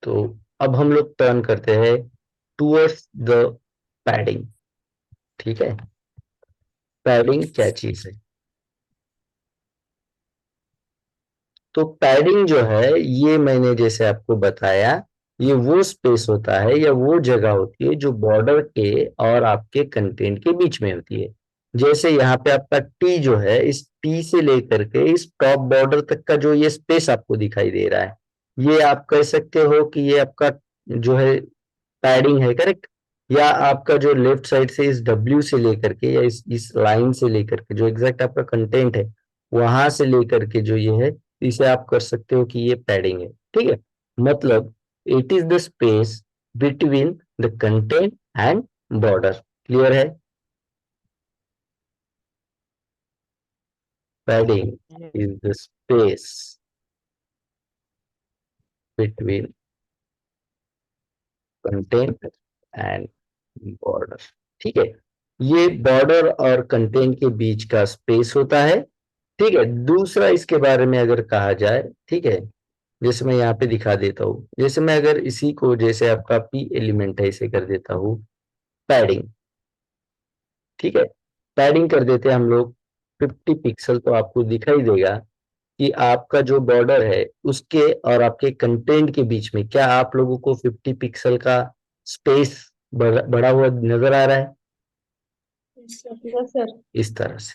तो अब हम लोग टर्न करते हैं टूवर्ड्स द पैडिंग, ठीक है। पैडिंग क्या चीज है? तो पैडिंग जो है, ये मैंने जैसे आपको बताया, ये वो स्पेस होता है या वो जगह होती है जो बॉर्डर के और आपके कंटेंट के बीच में होती है। जैसे यहाँ पे आपका टी जो है, इस टी से लेकर के इस टॉप बॉर्डर तक का जो ये स्पेस आपको दिखाई दे रहा है, ये आप कह सकते हो कि ये आपका जो है पैडिंग है, करेक्ट। या आपका जो लेफ्ट साइड से इस डब्ल्यू से लेकर के या इस लाइन से लेकर के जो एग्जैक्ट आपका कंटेंट है, वहां से लेकर के जो ये है, इसे आप कर सकते हो कि ये पैडिंग है, ठीक है। मतलब it is the space between the content and border. Clear है? Padding is the space between content and border, ठीक है। ये बॉर्डर और कंटेंट के बीच का स्पेस होता है, ठीक है। दूसरा इसके बारे में अगर कहा जाए, ठीक है, जैसे मैं यहाँ पे दिखा देता हूँ, जैसे मैं अगर इसी को, जैसे आपका पी एलिमेंट है, इसे कर देता हूँ पैडिंग, ठीक है। पैडिंग कर देते हैं हम लोग 50 पिक्सल, तो आपको दिखाई देगा कि आपका जो बॉर्डर है उसके और आपके कंटेंट के बीच में क्या आप लोगों को 50 पिक्सल का स्पेस बढ़ा हुआ नजर आ रहा है? Yes, sir. Yes, sir. इस तरह से।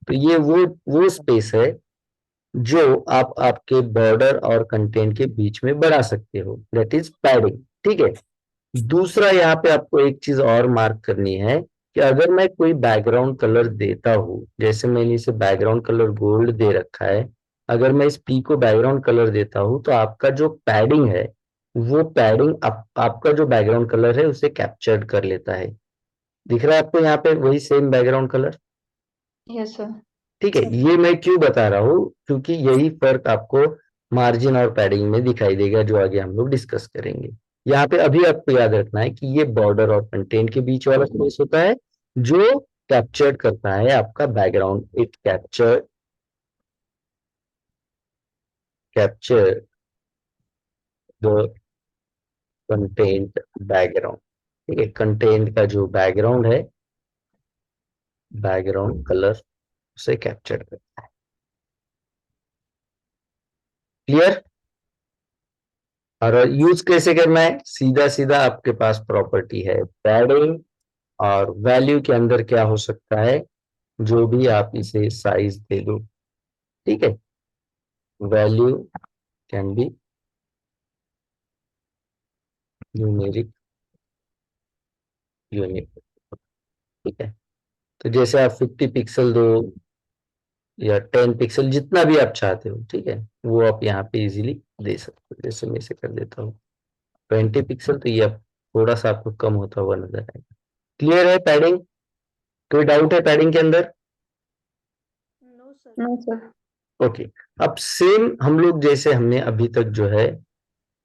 तो ये वो स्पेस है जो आप आपके बॉर्डर और कंटेंट के बीच में बढ़ा सकते हो, दैट इज पैडिंग, ठीक है। दूसरा यहाँ पे आपको एक चीज और मार्क करनी है कि अगर मैं कोई बैकग्राउंड कलर देता हूँ, जैसे मैंने इसे बैकग्राउंड कलर गोल्ड दे रखा है, अगर मैं इस पी को बैकग्राउंड कलर देता हूँ तो आपका जो पैडिंग है, वो पैडिंग आपका जो बैकग्राउंड कलर है उसे कैप्चर्ड कर लेता है। दिख रहा है आपको यहाँ पे वही same background colour? Yes, sir. ठीक है। ये मैं क्यों बता रहा हूँ, क्योंकि यही फर्क आपको मार्जिन और पैडिंग में दिखाई देगा, जो आगे हम लोग डिस्कस करेंगे। यहाँ पे अभी आपको याद रखना है कि ये बॉर्डर और कंटेंट के बीच वाला स्पेस होता है जो कैप्चर करता है आपका background. It capture the content background, ठीक है। कंटेंट का जो बैकग्राउंड है, बैकग्राउंड कलर उसे कैप्चर करता है। क्लियर? और यूज कैसे करना है? सीधा सीधा आपके पास प्रॉपर्टी है पैडिंग, और वैल्यू के अंदर क्या हो सकता है, जो भी आप इसे साइज दे दो, ठीक है। Value can be numeric unit, ठीक है। तो जैसे आप 50 पिक्सल दो या 10 पिक्सल, जितना भी आप चाहते हो, ठीक है, वो आप यहाँ पे इजीली दे सकते हो। जैसे मैं इसे कर देता हूँ 20 पिक्सल, तो ये अब थोड़ा सा आपको कम होता हुआ नजर आएगा। क्लियर है पैडिंग? कोई डाउट है पैडिंग के अंदर? No, sir. No, sir. Okay. अब सेम हम लोग जैसे हमने अभी तक जो है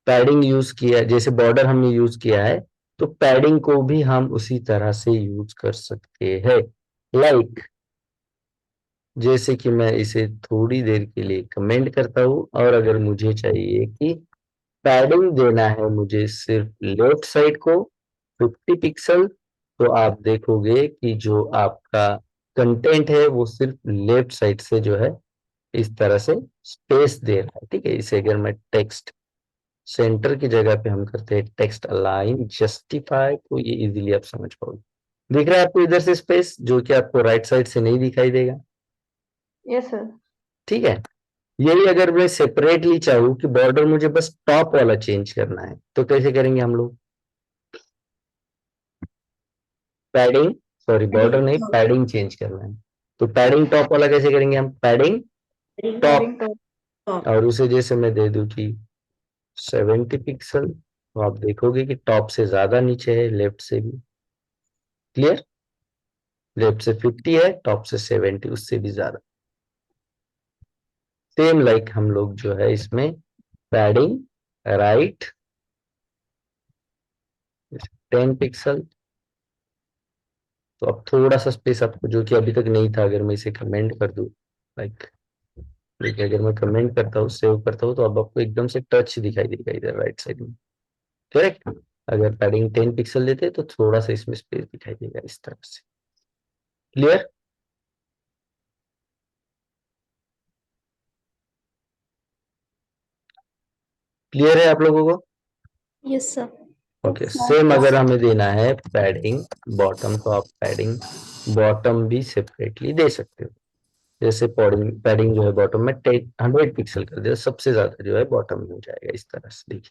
पैडिंग यूज किया, जैसे बॉर्डर हमने यूज किया है, तो पैडिंग को भी हम उसी तरह से यूज कर सकते हैं। लाइक जैसे कि मैं इसे थोड़ी देर के लिए कमेंट करता हूँ, और अगर मुझे चाहिए कि पैडिंग देना है मुझे सिर्फ लेफ्ट साइड को 50 पिक्सल, तो आप देखोगे कि जो आपका कंटेंट है वो सिर्फ लेफ्ट साइड से जो है इस तरह से स्पेस दे रहा है। ठीक है, इसे अगर मैं टेक्स्ट सेंटर की जगह पे हम करते हैं टेक्स्ट अलाइन जस्टिफाई, तो ये इजीली आप समझ पाओगे। दिख रहा है आपको इधर से स्पेस, जो कि आपको राइट साइड से नहीं दिखाई देगा। Yes, sir. ठीक है, यही अगर मैं सेपरेटली चाहूँ कि बॉर्डर मुझे बस टॉप वाला चेंज करना है, तो कैसे करेंगे हम लोग? पैडिंग, सॉरी बॉर्डर नहीं, पैडिंग चेंज करना है, तो पैडिंग टॉप वाला कैसे करेंगे हम? Padding top, Padding top. और उसे जैसे मैं दे दूं कि 70 पिक्सल, तो आप देखोगे कि टॉप से ज्यादा नीचे है, लेफ्ट से भी। क्लियर? लेफ्ट से 50 है, टॉप से 70, उससे भी ज्यादा। सेम लाइक हम लोग जो है इसमें पैडिंग राइट 10 पिक्सल, तो अब थोड़ा सा स्पेस आपको जो कि अभी तक नहीं था, अगर मैं इसे कमेंट कर दूं, लाइक देखिए अगर मैं कमेंट करता हूँ सेव करता हूँ, तो अब आपको एकदम से टच दिखाई देगा इधर राइट साइड में। करेक्ट? अगर पैडिंग 10 पिक्सल देते तो थोड़ा सा इसमें स्पेस दिखाई देगा इस तरह से। क्लियर? क्लियर है आप लोगों को? Yes, sir. ओके, सेम अगर हमें देना है पैडिंग बॉटम, तो आप पैडिंग बॉटम भी सेपरेटली दे सकते हो। जैसे पैडिंग पैडिंग जो है बॉटम में 100 पिक्सल कर दिया, सबसे ज्यादा जो है बॉटम में हो जाएगा इस तरह से। देखिए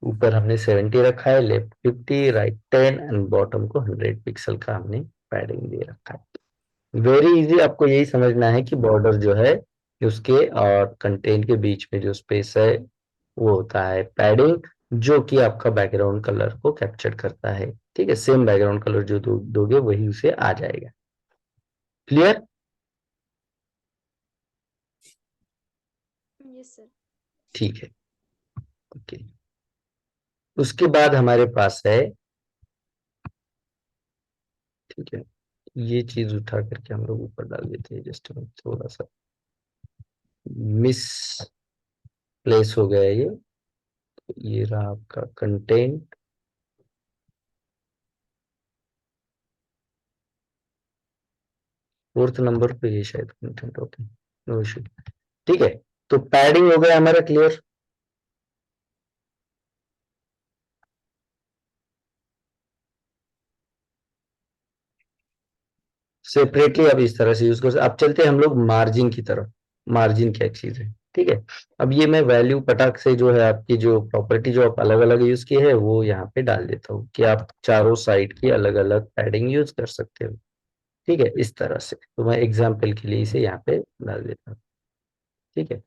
ऊपर हमने 70 रखा है, लेफ्ट 50, राइट 10, एंड बॉटम को 100 पिक्सल का हमने पैडिंग दे रखा है। वेरी इजी, आपको यही समझना है कि बॉर्डर जो है उसके और कंटेंट के बीच में जो स्पेस है वो होता है पैडिंग, जो कि आपका बैकग्राउंड कलर को कैप्चर करता है। ठीक है, सेम बैकग्राउंड कलर जो दोगे वही उसे आ जाएगा। क्लियर? Yes, sir. ठीक है, ओके। उसके बाद हमारे पास है, ठीक है, ये चीज उठा करके हम लोग ऊपर डाल देते हैं, जस्ट थोड़ा सा मिस प्लेस हो गया है ये रहा आपका कंटेंट। फोर्थ नंबर पे ये शायद कंटेंट होते हैं, नो इशू। ठीक है, तो पैडिंग हो गया हमारा क्लियर। सेपरेटली अब इस तरह से यूज कर सकते। अब चलते हैं हम लोग मार्जिन की तरफ। मार्जिन क्या चीज है? ठीक है, अब ये मैं वैल्यू पटाख से जो है आपकी जो प्रॉपर्टी जो आप अलग अलग यूज की है वो यहाँ पे डाल देता हूँ कि आप चारों साइड की अलग अलग पैडिंग यूज कर सकते हो। ठीक है, इस तरह से, तो मैं एग्जाम्पल के लिए इसे यहाँ पे डाल देता हूँ। ठीक है,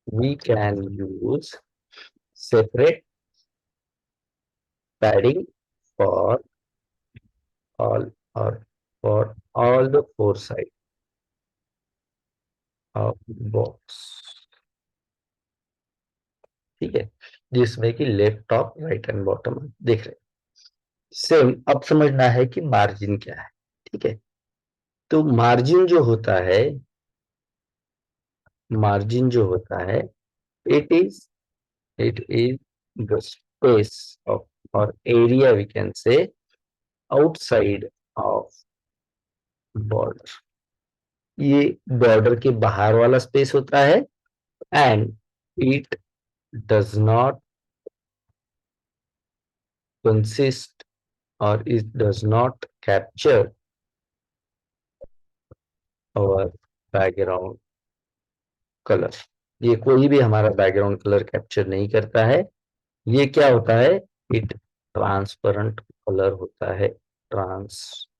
we can use separate padding for all or for all the four sides of box। ठीक है, जिसमें कि left top right and bottom देख रहे हैं। सेम अब समझना है कि मार्जिन क्या है। ठीक है, तो मार्जिन जो होता है, मार्जिन जो होता है, it is it is the space of और area we can say outside of border. ये बॉर्डर के बाहर वाला स्पेस होता है, and it does not consist or it does not capture our background color। ये कोई भी हमारा बैकग्राउंड कलर कैप्चर नहीं करता है। ये क्या होता है? इट ट्रांसपेरेंट कलर होता है, ट्रांसपेरेंट।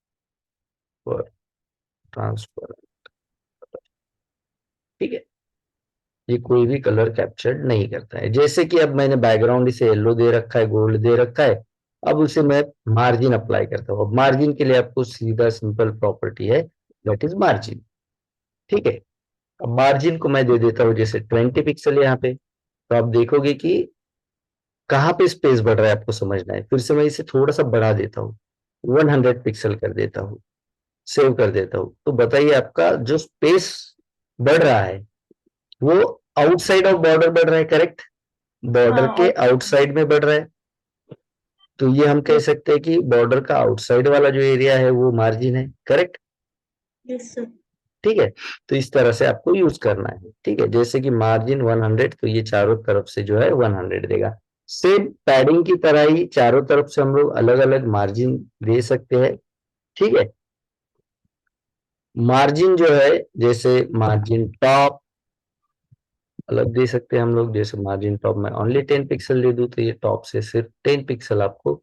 ठीक है, ये कोई भी कलर कैप्चर नहीं करता है। जैसे कि अब मैंने बैकग्राउंड इसे येलो दे रखा है, गोल्ड दे रखा है, अब उसे मैं मार्जिन अप्लाई करता हूँ। अब मार्जिन के लिए आपको सीधा सिंपल प्रॉपर्टी है, दैट इज मार्जिन। ठीक है, अब मार्जिन को मैं दे देता हूँ जैसे 20 पिक्सल यहाँ पे, तो आप देखोगे कि कहाँ पे स्पेस बढ़ रहा है आपको समझना है। फिर से मैं इसे थोड़ा सा बढ़ा देता हूँ, 100 पिक्सल कर देता हूँ, सेव कर देता हूँ, तो बताइए आपका जो स्पेस बढ़ रहा है वो आउटसाइड ऑफ बॉर्डर बढ़ रहा है, करेक्ट? बॉर्डर हाँ के और आउटसाइड में बढ़ रहा है, तो ये हम कह यस सकते हैं कि बॉर्डर का आउटसाइड वाला जो एरिया है वो मार्जिन है, करेक्ट? यस सर ठीक है, तो इस तरह से आपको यूज करना है। ठीक है, जैसे कि मार्जिन 100, तो ये चारों तरफ से जो है 100 देगा। सेम पैडिंग की तरह ही चारों तरफ से हम लोग अलग अलग मार्जिन दे सकते हैं। ठीक है, मार्जिन जो है, जैसे मार्जिन टॉप अलग दे सकते हैं हम लोग। जैसे मार्जिन टॉप में ओनली 10 पिक्सल दे दूं, तो ये टॉप से सिर्फ 10 पिक्सल आपको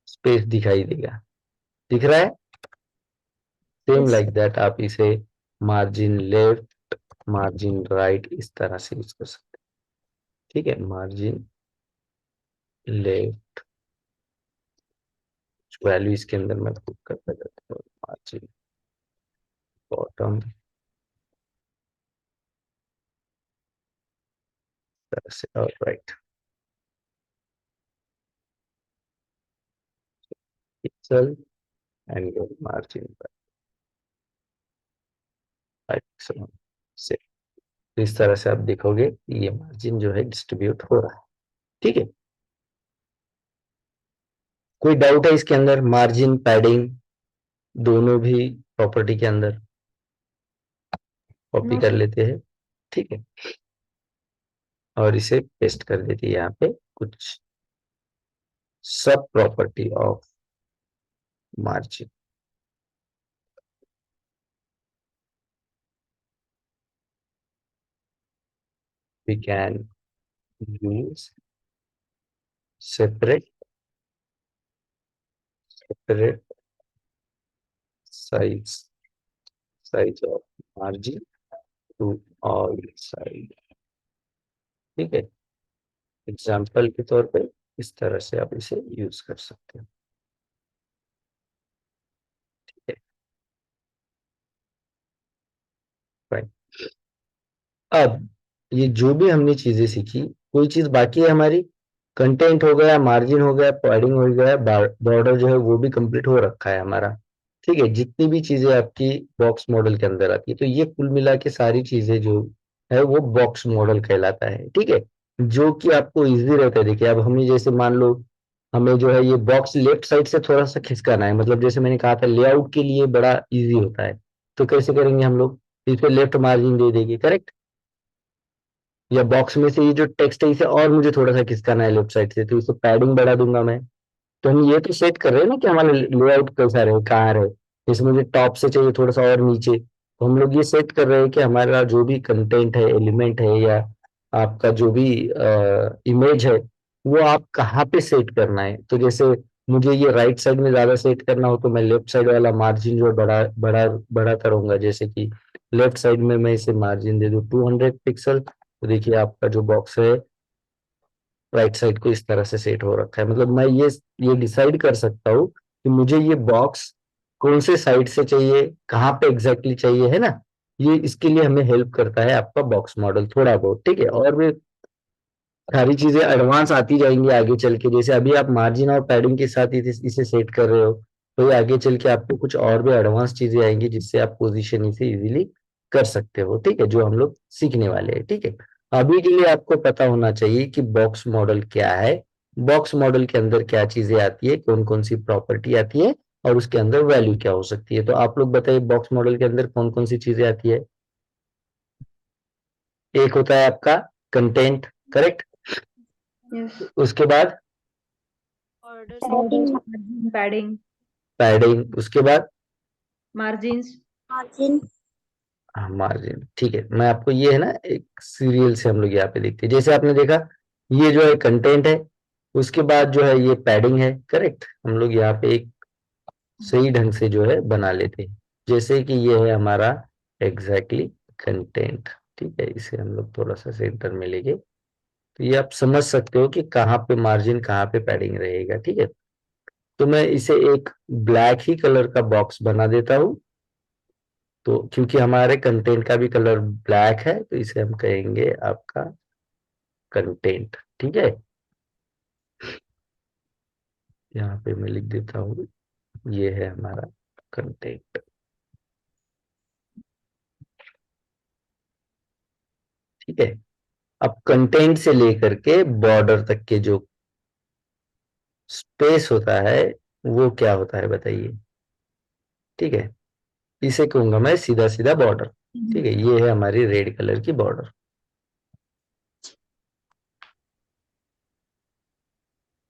स्पेस दिखाई देगा। दिख रहा है? सेम यस लाइक दैट आप इसे मार्जिन लेफ्ट, मार्जिन राइट इस तरह से यूज कर सकते हैं। ठीक है, मार्जिन लेफ्ट, वैल्यू इसके अंदर मैं पुट करता जाता हूँ, मार्जिन बॉटम तरह से, और right pixel and your margin 5 pixel से। तो इस तरह से आप देखोगे कि ये मार्जिन जो है डिस्ट्रीब्यूट हो रहा है। ठीक है, कोई डाउट है इसके अंदर? मार्जिन पैडिंग दोनों भी प्रॉपर्टी के अंदर कॉपी नो कर सर लेते हैं। ठीक है, और इसे पेस्ट कर देते हैं यहाँ पे कुछ सब property of margin. We can use separate separate size size of margin to all side. ठीक है, एग्जाम्पल के तौर पे इस तरह से आप इसे यूज कर सकते हैं। ठीक है, फाइन। अब ये जो भी हमने चीजें सीखी, कोई चीज बाकी है हमारी? कंटेंट हो गया, मार्जिन हो गया, पैडिंग हो गया, बॉर्डर जो है वो भी कंप्लीट हो रखा है हमारा। ठीक है, जितनी भी चीजें आपकी बॉक्स मॉडल के अंदर आती है, तो ये कुल मिला के सारी चीजें जो है वो बॉक्स मॉडल कहलाता है। ठीक है, जो कि आपको इजी रहता है। देखिए, अब हमें जैसे मान लो हमें जो है ये बॉक्स लेफ्ट साइड से थोड़ा सा खिसकाना है, मतलब जैसे मैंने कहा था लेआउट के लिए बड़ा इजी होता है, तो कैसे करेंगे हम लोग? इस पे लेफ्ट मार्जिन दे देंगे, करेक्ट? या बॉक्स में से ये जो टेक्स्ट है इसे और मुझे थोड़ा सा खिसकाना है लेफ्ट साइड से, तो इसे पैडिंग बढ़ा दूंगा मैं। तो हम ये तो सेट कर रहे हैं ना कि हमारा लेआउट कैसा रहे, कहाँ रहे। जैसे मुझे टॉप से चाहिए थोड़ा सा और नीचे, तो हम लोग ये सेट कर रहे हैं कि हमारा जो भी कंटेंट है, एलिमेंट है, या आपका जो भी इमेज है, वो आप कहाँ पे सेट करना है। तो जैसे मुझे ये राइट साइड में ज्यादा सेट करना हो, तो मैं लेफ्ट साइड वाला मार्जिन जो बड़ा बड़ा बढ़ाता रहूंगा। जैसे कि लेफ्ट साइड में मैं इसे मार्जिन दे दूं 200 पिक्सल, तो देखिए आपका जो बॉक्स है राइट साइड को इस तरह से सेट हो रखा है। मतलब मैं ये डिसाइड कर सकता हूँ कि मुझे ये बॉक्स कौन से साइड से चाहिए, कहाँ पे एग्जैक्टली चाहिए, है ना? ये इसके लिए हमें हेल्प करता है आपका बॉक्स मॉडल थोड़ा बहुत। ठीक है, और भी सारी चीजें एडवांस आती जाएंगी आगे चल के। जैसे अभी आप मार्जिन और पैडिंग के साथ इसे सेट कर रहे हो, तो ये आगे चल के आपको कुछ और भी एडवांस चीजें आएंगी जिससे आप पोजीशन इसे इजीली कर सकते हो। ठीक है, जो हम लोग सीखने वाले हैं। ठीक है, अभी के लिए आपको पता होना चाहिए कि बॉक्स मॉडल क्या है, बॉक्स मॉडल के अंदर क्या चीजें आती है, कौन कौन सी प्रॉपर्टी आती है, और उसके अंदर वैल्यू क्या हो सकती है। तो आप लोग बताइए, बॉक्स मॉडल के अंदर कौन कौन सी चीजें आती है? एक होता है आपका कंटेंट, करेक्ट? यस उसके बाद Order padding sequence. Padding padding, उसके बाद मार्जिन्स मार्जिन मार्जिन। ठीक है, मैं आपको ये है ना एक सीरियल से हम लोग यहाँ पे देखते हैं। जैसे आपने देखा ये जो है कंटेंट है, उसके बाद जो है ये पैडिंग है, करेक्ट? हम लोग यहाँ पे एक सही ढंग से जो है बना लेते हैं। जैसे कि ये है हमारा एग्जैक्टली कंटेंट। ठीक है, इसे हम लोग थोड़ा सा सेंटर में लेंगे, तो ये आप समझ सकते हो कि कहाँ पे मार्जिन कहाँ पे पैडिंग रहेगा। ठीक है, तो मैं इसे एक ब्लैक ही कलर का बॉक्स बना देता हूँ। तो क्योंकि हमारे कंटेंट का भी कलर ब्लैक है, तो इसे हम कहेंगे आपका कंटेंट। ठीक है, यहाँ पे मैं लिख देता हूँ ये है हमारा कंटेंट। ठीक है, अब कंटेंट से लेकर के बॉर्डर तक के जो स्पेस होता है वो क्या होता है बताइए। ठीक है, इसे कहूंगा मैं सीधा सीधा बॉर्डर। ठीक है, ये है हमारी रेड कलर की बॉर्डर।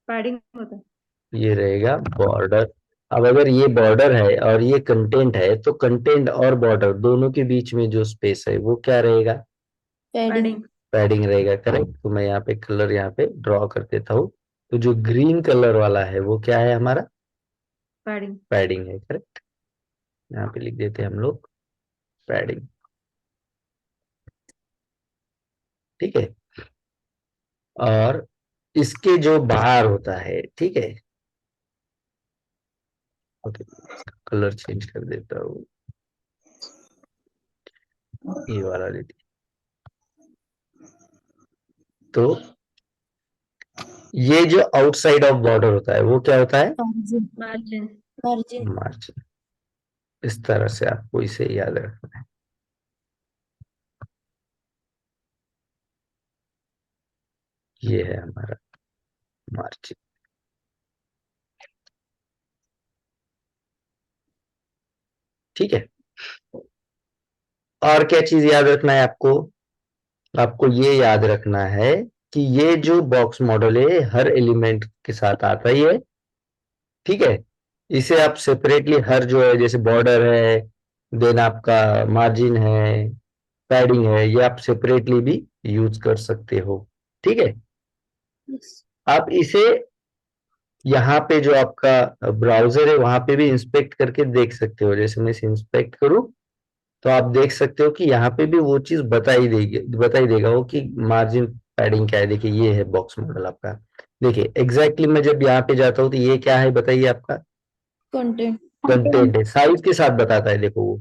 पैडिंग होता है। ये रहेगा बॉर्डर। अब अगर ये बॉर्डर है और ये कंटेंट है तो कंटेंट और बॉर्डर दोनों के बीच में जो स्पेस है वो क्या रहेगा? पैडिंग। पैडिंग रहेगा। करेक्ट। तो मैं यहाँ पे कलर यहाँ पे ड्रॉ कर देता हूँ। तो जो ग्रीन कलर वाला है वो क्या है हमारा? पैडिंग। पैडिंग है। करेक्ट, यहाँ पे लिख देते हैं हम लोग पैडिंग। ठीक है, और इसके जो बाहर होता है, ठीक है, ओके, कलर चेंज कर देता हूँ, ये वाला लेते हैं। तो ये जो आउटसाइड ऑफ बॉर्डर होता है वो क्या होता है? मार्जिन। मार्जिन। इस तरह से आपको इसे याद रखना है। ये है हमारा मार्जिन। ठीक है, और क्या चीज याद रखना है आपको? आपको ये याद रखना है कि ये जो बॉक्स मॉडल है हर एलिमेंट के साथ आता ही है। ठीक है, इसे आप सेपरेटली हर जो है जैसे बॉर्डर है, देन आपका मार्जिन है, पैडिंग है, ये आप सेपरेटली भी यूज कर सकते हो। ठीक है, आप इसे यहाँ पे जो आपका ब्राउजर है वहां पे भी इंस्पेक्ट करके देख सकते हो। जैसे मैं इसे इंस्पेक्ट करूँ तो आप देख सकते हो कि यहाँ पे भी वो चीज बताई देगा वो कि मार्जिन पैडिंग क्या है। देखिए ये है बॉक्स मॉडल आपका। देखिए एग्जैक्टली मैं जब यहाँ पे जाता हूँ तो ये क्या है बताइए आपका? कंटेंट। कंटेंट है, साइज के साथ बताता है, देखो वो।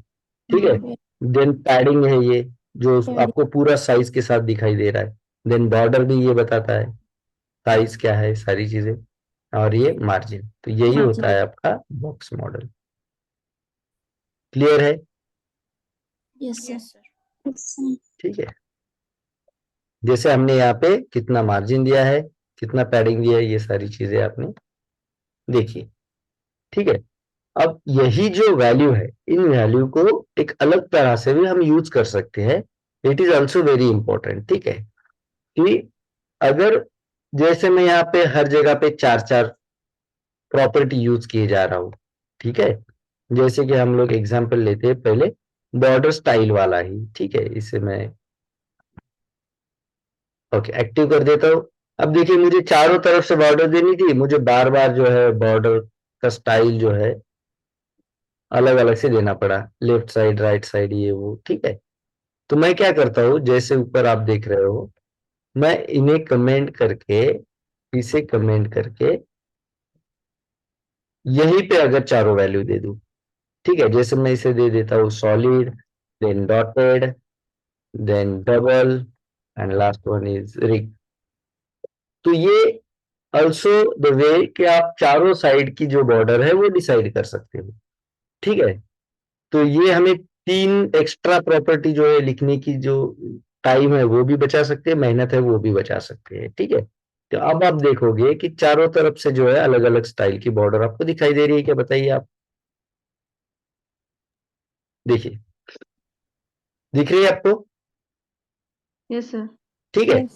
ठीक है, देन पैडिंग है ये जो आपको पूरा साइज के साथ दिखाई दे रहा है। देन बॉर्डर भी ये बताता है साइज क्या है, सारी चीजें। और ये मार्जिन। तो यही होता है आपका बॉक्स मॉडल। क्लियर है? Yes Yes, sir. ठीक है, जैसे हमने यहाँ पे कितना मार्जिन दिया है, कितना पैडिंग दिया है, ये सारी चीजें आपने देखी। ठीक है, अब यही जो वैल्यू है इन वैल्यू को एक अलग तरह से भी हम यूज कर सकते हैं। It is also very important. ठीक है, कि अगर जैसे मैं यहाँ पे हर जगह पे चार चार प्रॉपर्टी यूज किए जा रहा हूँ। ठीक है, जैसे कि हम लोग एग्जांपल लेते हैं पहले बॉर्डर स्टाइल वाला ही। ठीक है, इसे मैं ओके एक्टिव कर देता हूँ। अब देखिए मुझे चारों तरफ से बॉर्डर देनी थी, मुझे बार बार जो है बॉर्डर का स्टाइल जो है अलग अलग से देना पड़ा, लेफ्ट साइड राइट साइड ये वो। ठीक है, तो मैं क्या करता हूँ, जैसे ऊपर आप देख रहे हो, मैं इन्हें कमेंट करके, इसे कमेंट करके यहीं पे अगर चारों वैल्यू दे दूं। ठीक है, जैसे मैं इसे दे देता हूँ solid, then dotted, then double, and last one is रिग। तो ये ऑल्सो द वे कि आप चारों साइड की जो बॉर्डर है वो डिसाइड कर सकते हो। ठीक है, तो ये हमें तीन एक्स्ट्रा प्रॉपर्टी जो है लिखने की जो टाइम है वो भी बचा सकते हैं, मेहनत है वो भी बचा सकते हैं। ठीक है, तो अब आप देखोगे कि चारों तरफ से जो है अलग अलग स्टाइल की बॉर्डर आपको दिखाई दे रही है क्या? बताइए आप। देखिए दिख रही है आपको? Yes sir. ठीक है,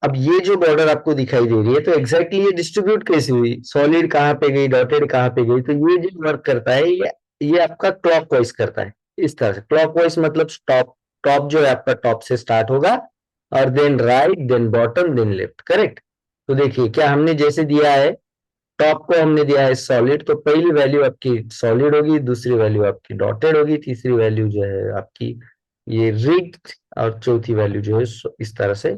अब ये जो बॉर्डर आपको दिखाई दे रही है तो एग्जैक्टली ये डिस्ट्रीब्यूट कैसे हुई, सॉलिड कहाँ पे गई, डॉटेड कहाँ पे गई? तो ये जो वर्क करता है ये आपका क्लॉक वाइज करता है। इस तरह से क्लॉक वाइज मतलब टॉप, टॉप जो है आपका टॉप से स्टार्ट होगा और then right, then bottom, then left. Correct. तो देखिए क्या हमने जैसे दिया है, टॉप को हमने दिया है सॉलिड, तो पहली वैल्यू आपकी सॉलिड होगी, दूसरी वैल्यू आपकी डॉटेड होगी, तीसरी वैल्यू जो है आपकी ये रिग्ड, और चौथी वैल्यू जो है इस तरह से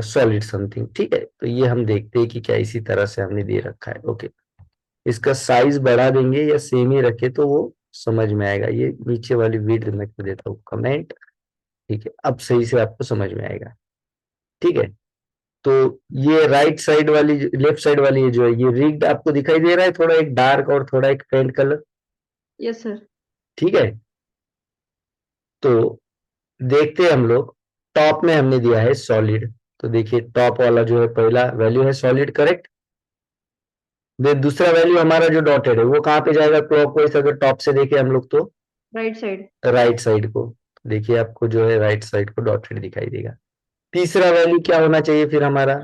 सॉलिड समथिंग। ठीक है, तो ये हम देखते हैं कि क्या इसी तरह से हमने दे रखा है। ओके, इसका साइज बढ़ा देंगे या सेम ही रखे तो वो समझ में आएगा। ये नीचे वाली विड्थ मैं कर देता हूँ कमेंट। ठीक है, अब सही से आपको समझ में आएगा। ठीक है, तो ये राइट साइड वाली, लेफ्ट साइड वाली जो है ये रिग्ड आपको दिखाई दे रहा है, थोड़ा एक डार्क और थोड़ा एक फेंट कलर। Yes sir. ठीक है, तो देखते हैं हम लोग। टॉप में हमने दिया है सॉलिड, तो देखिए टॉप वाला जो है पहला वैल्यू है सॉलिड, करेक्ट। देन दूसरा वैल्यू हमारा जो डॉटेड है वो कहाँ पे जाएगा क्लॉकवाइज, अगर टॉप से देखें हम लोग तो राइट साइड। राइट साइड को। देखिए आपको जो है राइट साइड को डॉटेड दिखाई देगा। तीसरा वैल्यू क्या होना चाहिए फिर हमारा,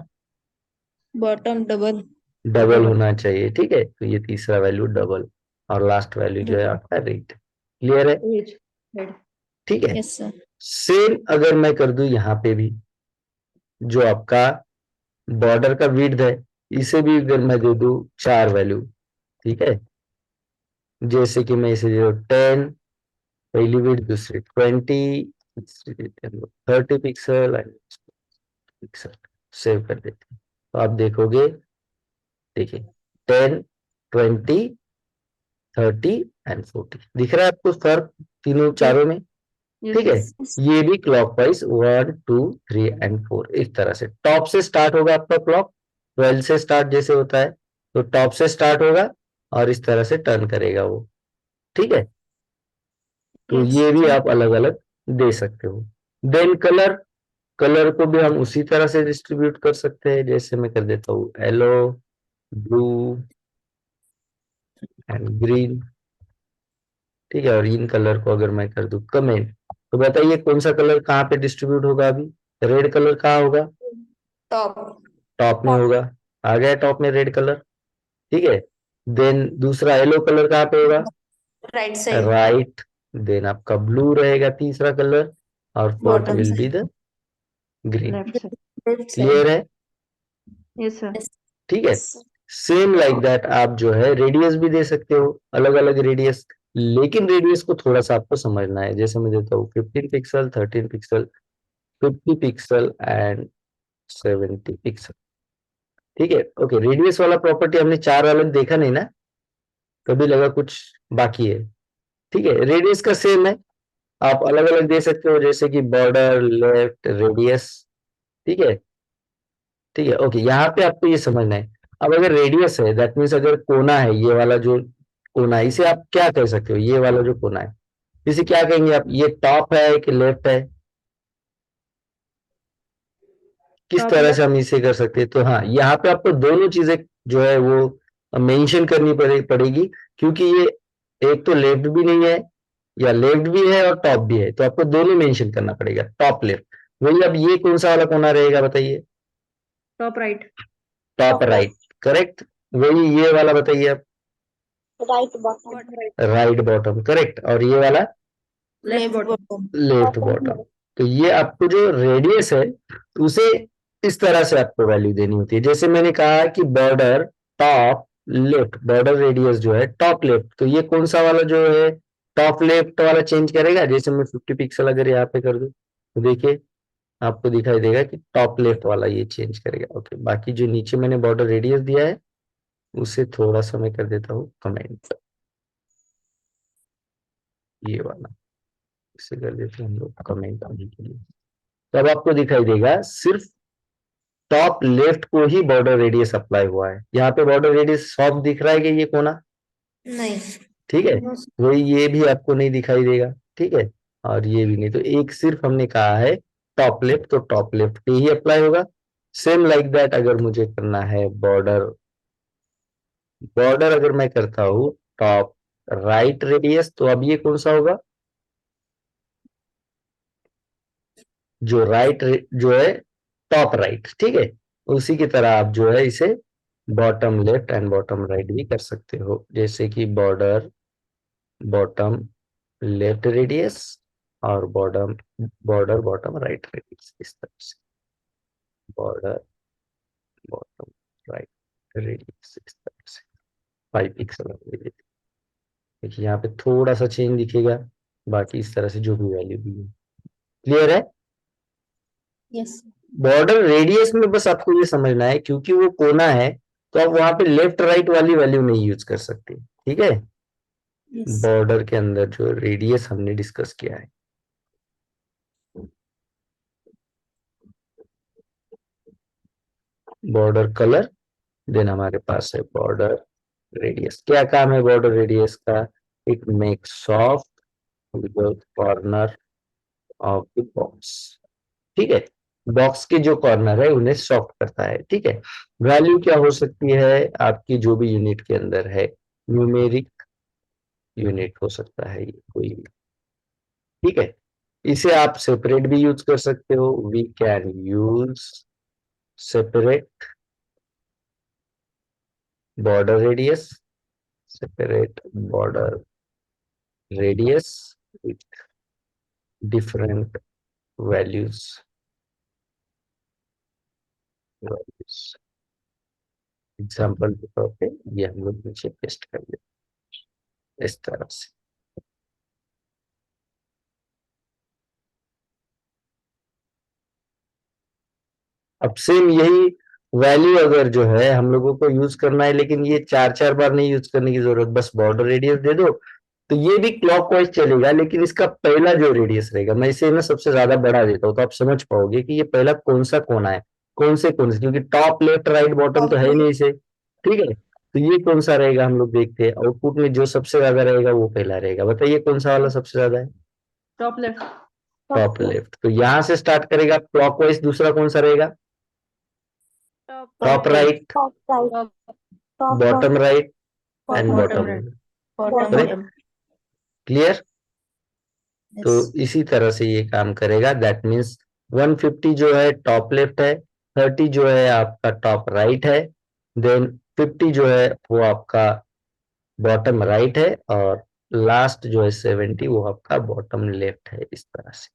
बॉटम डबल। डबल होना चाहिए। ठीक है, तो ये तीसरा वैल्यू डबल, और लास्ट वैल्यू जो है आपका रेट। क्लियर है? As side. ठीक है, यस सर। सेम अगर मैं कर दूं यहाँ पे भी, जो आपका बॉर्डर का विड्थ है इसे भी अगर मैं दे दूं 4 वैल्यू, ठीक है, जैसे कि मैं इसे दे दूं 10 पहली विड्थ, दूसरी 20, तीसरी 30 पिक्सल एंड पिक्सल, सेव कर देते हैं। तो आप देखोगे, देखिए 10, 20, 30 एंड 40 दिख रहा है आपको फर्क तीनों चारों में। यस ठीक है, सर। ये भी क्लॉकवाइज 1, 2, 3 एंड 4 इस तरह से। टॉप से स्टार्ट होगा आपका क्लॉक, 12 से स्टार्ट जैसे होता है, तो टॉप से स्टार्ट होगा और इस तरह से टर्न करेगा वो। ठीक है, तो यस ये भी सर। आप अलग अलग दे सकते हो। देन कलर, कलर को भी हम उसी तरह से डिस्ट्रीब्यूट कर सकते हैं, जैसे मैं कर देता हूँ येलो, ब्लू एंड ग्रीन। ठीक है, और इन कलर को अगर मैं कर दूं कमेंट, तो बताइए कौन सा कलर कहाँ पे डिस्ट्रीब्यूट होगा अभी। रेड कलर कहाँ होगा, टॉप। टॉप में होगा। आ गया टॉप में रेड कलर। ठीक है, देन दूसरा येलो कलर कहाँ पे होगा, राइट साइड। राइट। देन आपका ब्लू रहेगा तीसरा कलर, और fourth bottom will be side. The green. Left side. Left clear side. है? Yes sir. ठीक है, सेम लाइक दैट आप जो है रेडियस भी दे सकते हो, अलग अलग रेडियस। लेकिन रेडियस को थोड़ा सा आपको समझना है, जैसे मैं देता हूँ 15 pixel, 13 pixel, 50 pixel and 70 pixel. ठीक है, ओके। रेडियस वाला प्रॉपर्टी हमने 4 अलग देखा नहीं ना, कभी लगा कुछ बाकी है। ठीक है, रेडियस का सेम है, आप अलग अलग दे सकते हो, जैसे कि बॉर्डर, लेफ्ट, रेडियस। ठीक है, ठीक है, ओके। यहाँ पे आपको ये समझना है। अब अगर रेडियस है दैट मीन्स अगर कोना है, ये वाला जो कोना है इसे आप क्या कह सकते हो, ये वाला जो कोना है इसे क्या कहेंगे आप, ये टॉप है कि लेफ्ट है, किस टॉप तरह से लेफ्ट। हम इसे कर सकते हैं। तो हाँ, यहाँ पे आपको दोनों चीजें जो है वो मेंशन करनी पड़ेगी, क्योंकि ये एक तो लेफ्ट भी नहीं है, या लेफ्ट भी है और टॉप भी है, तो आपको दोनों मेंशन करना पड़ेगा, टॉप लेफ्ट। वही, अब ये कौन सा वाला कोना रहेगा बताइए, top right. Top right, correct. वही ये वाला बताइए आप, right bottom. Right bottom, correct. और ये वाला left left bottom. Bottom. Left bottom. तो ये आपको जो रेडियस है उसे इस तरह से आपको वैल्यू देनी होती है, जैसे मैंने कहा कि border top left, border radius जो है टॉप लेफ्ट, तो ये कौन सा वाला जो है टॉप लेफ्ट वाला चेंज करेगा। जैसे मैं 50 पिक्सल अगर यहाँ पे कर दूं, तो देखिए आपको दिखाई देगा कि टॉप लेफ्ट वाला ये चेंज करेगा। ओके, बाकी जो नीचे मैंने बॉर्डर रेडियस दिया है उसे थोड़ा सा मैं कर देता हूँ कमेंट, ये वाला इसे कर देते हैं हम लोग कमेंट आने के लिए। तब आपको दिखाई देगा सिर्फ टॉप लेफ्ट को ही बॉर्डर रेडियस अप्लाई हुआ है, यहाँ पे बॉर्डर रेडियस सॉफ्ट दिख रहा है कि ये कोना। नहीं। ठीक है, वही ये भी आपको नहीं दिखाई देगा। ठीक है, और ये भी नहीं, तो एक सिर्फ हमने कहा है टॉप लेफ्ट, तो टॉप लेफ्ट पे ही अप्लाई होगा। सेम लाइक दैट अगर मुझे करना है बॉर्डर, बॉर्डर अगर मैं करता हूँ टॉप राइट रेडियस, तो अब ये कौन सा होगा, जो राइट जो है टॉप राइट। ठीक है, उसी की तरह आप जो है इसे bottom left and bottom right भी कर सकते हो, जैसे कि बॉर्डर बॉटम लेफ्ट रेडियस और bottom border bottom right radius, इस तरह से बॉर्डर बॉटम राइट रेडियस इस तरह से 5 पिक्सल। देखिए यहाँ पे थोड़ा सा चेंज दिखेगा, बाकी इस तरह से जो भी वैल्यू दी है। क्लियर है? यस। बॉर्डर रेडियस में बस आपको ये समझना है, क्योंकि वो कोना है तो आप वहां पे लेफ्ट राइट वाली वैल्यू नहीं यूज कर सकते। ठीक है, यस। बॉर्डर के अंदर जो रेडियस हमने डिस्कस किया है। बॉर्डर कलर, देन हमारे पास है बॉर्डर रेडियस। क्या काम है बॉर्डर रेडियस का? It make soft corner of the box. ठीक है, बॉक्स के जो कॉर्नर है उन्हें सॉफ्ट करता है। ठीक है, वैल्यू क्या हो सकती है आपकी जो भी यूनिट के अंदर है, न्यूमेरिक यूनिट हो सकता है ये कोई भी। ठीक है, इसे आप सेपरेट भी यूज कर सकते हो। We can use separate border radius, separate border radius with different values। Example के तौर पे ये हम लोग नीचे पेस्ट कर दें इस तरह से। अब सेम यही वैल्यू अगर जो है हम लोगों को यूज करना है, लेकिन ये चार चार बार नहीं यूज करने की जरूरत, बस बॉर्डर रेडियस दे दो तो ये भी क्लॉकवाइज चलेगा, लेकिन इसका पहला जो रेडियस रहेगा, मैं इसे ना सबसे ज्यादा बढ़ा देता हूँ तो आप समझ पाओगे कि ये पहला कौन सा कोना है, कौन से, क्योंकि टॉप लेफ्ट राइट बॉटम तो है ही नहीं इसे। ठीक है, तो ये कौन सा रहेगा हम लोग देखते हैं, आउटपुट में जो सबसे ज्यादा रहेगा वो पहला रहेगा। बताइए कौन सा वाला सबसे ज्यादा है? Top left. Top left. तो यहां से स्टार्ट करेगा क्लॉकवाइज, दूसरा कौन सा रहेगा? Top top right. Right, Top right. Top Top bottom right and bottom bottom. Right, bottom Correct? Bottom. Clear? तो यस। इसी तरह से ये काम करेगा। दैट मीन्स 150 जो है टॉप लेफ्ट है, 30 जो है आपका टॉप राइट है, देन 50 जो है वो आपका बॉटम राइट है, और लास्ट जो है 70 वो आपका बॉटम लेफ्ट है। इस तरह से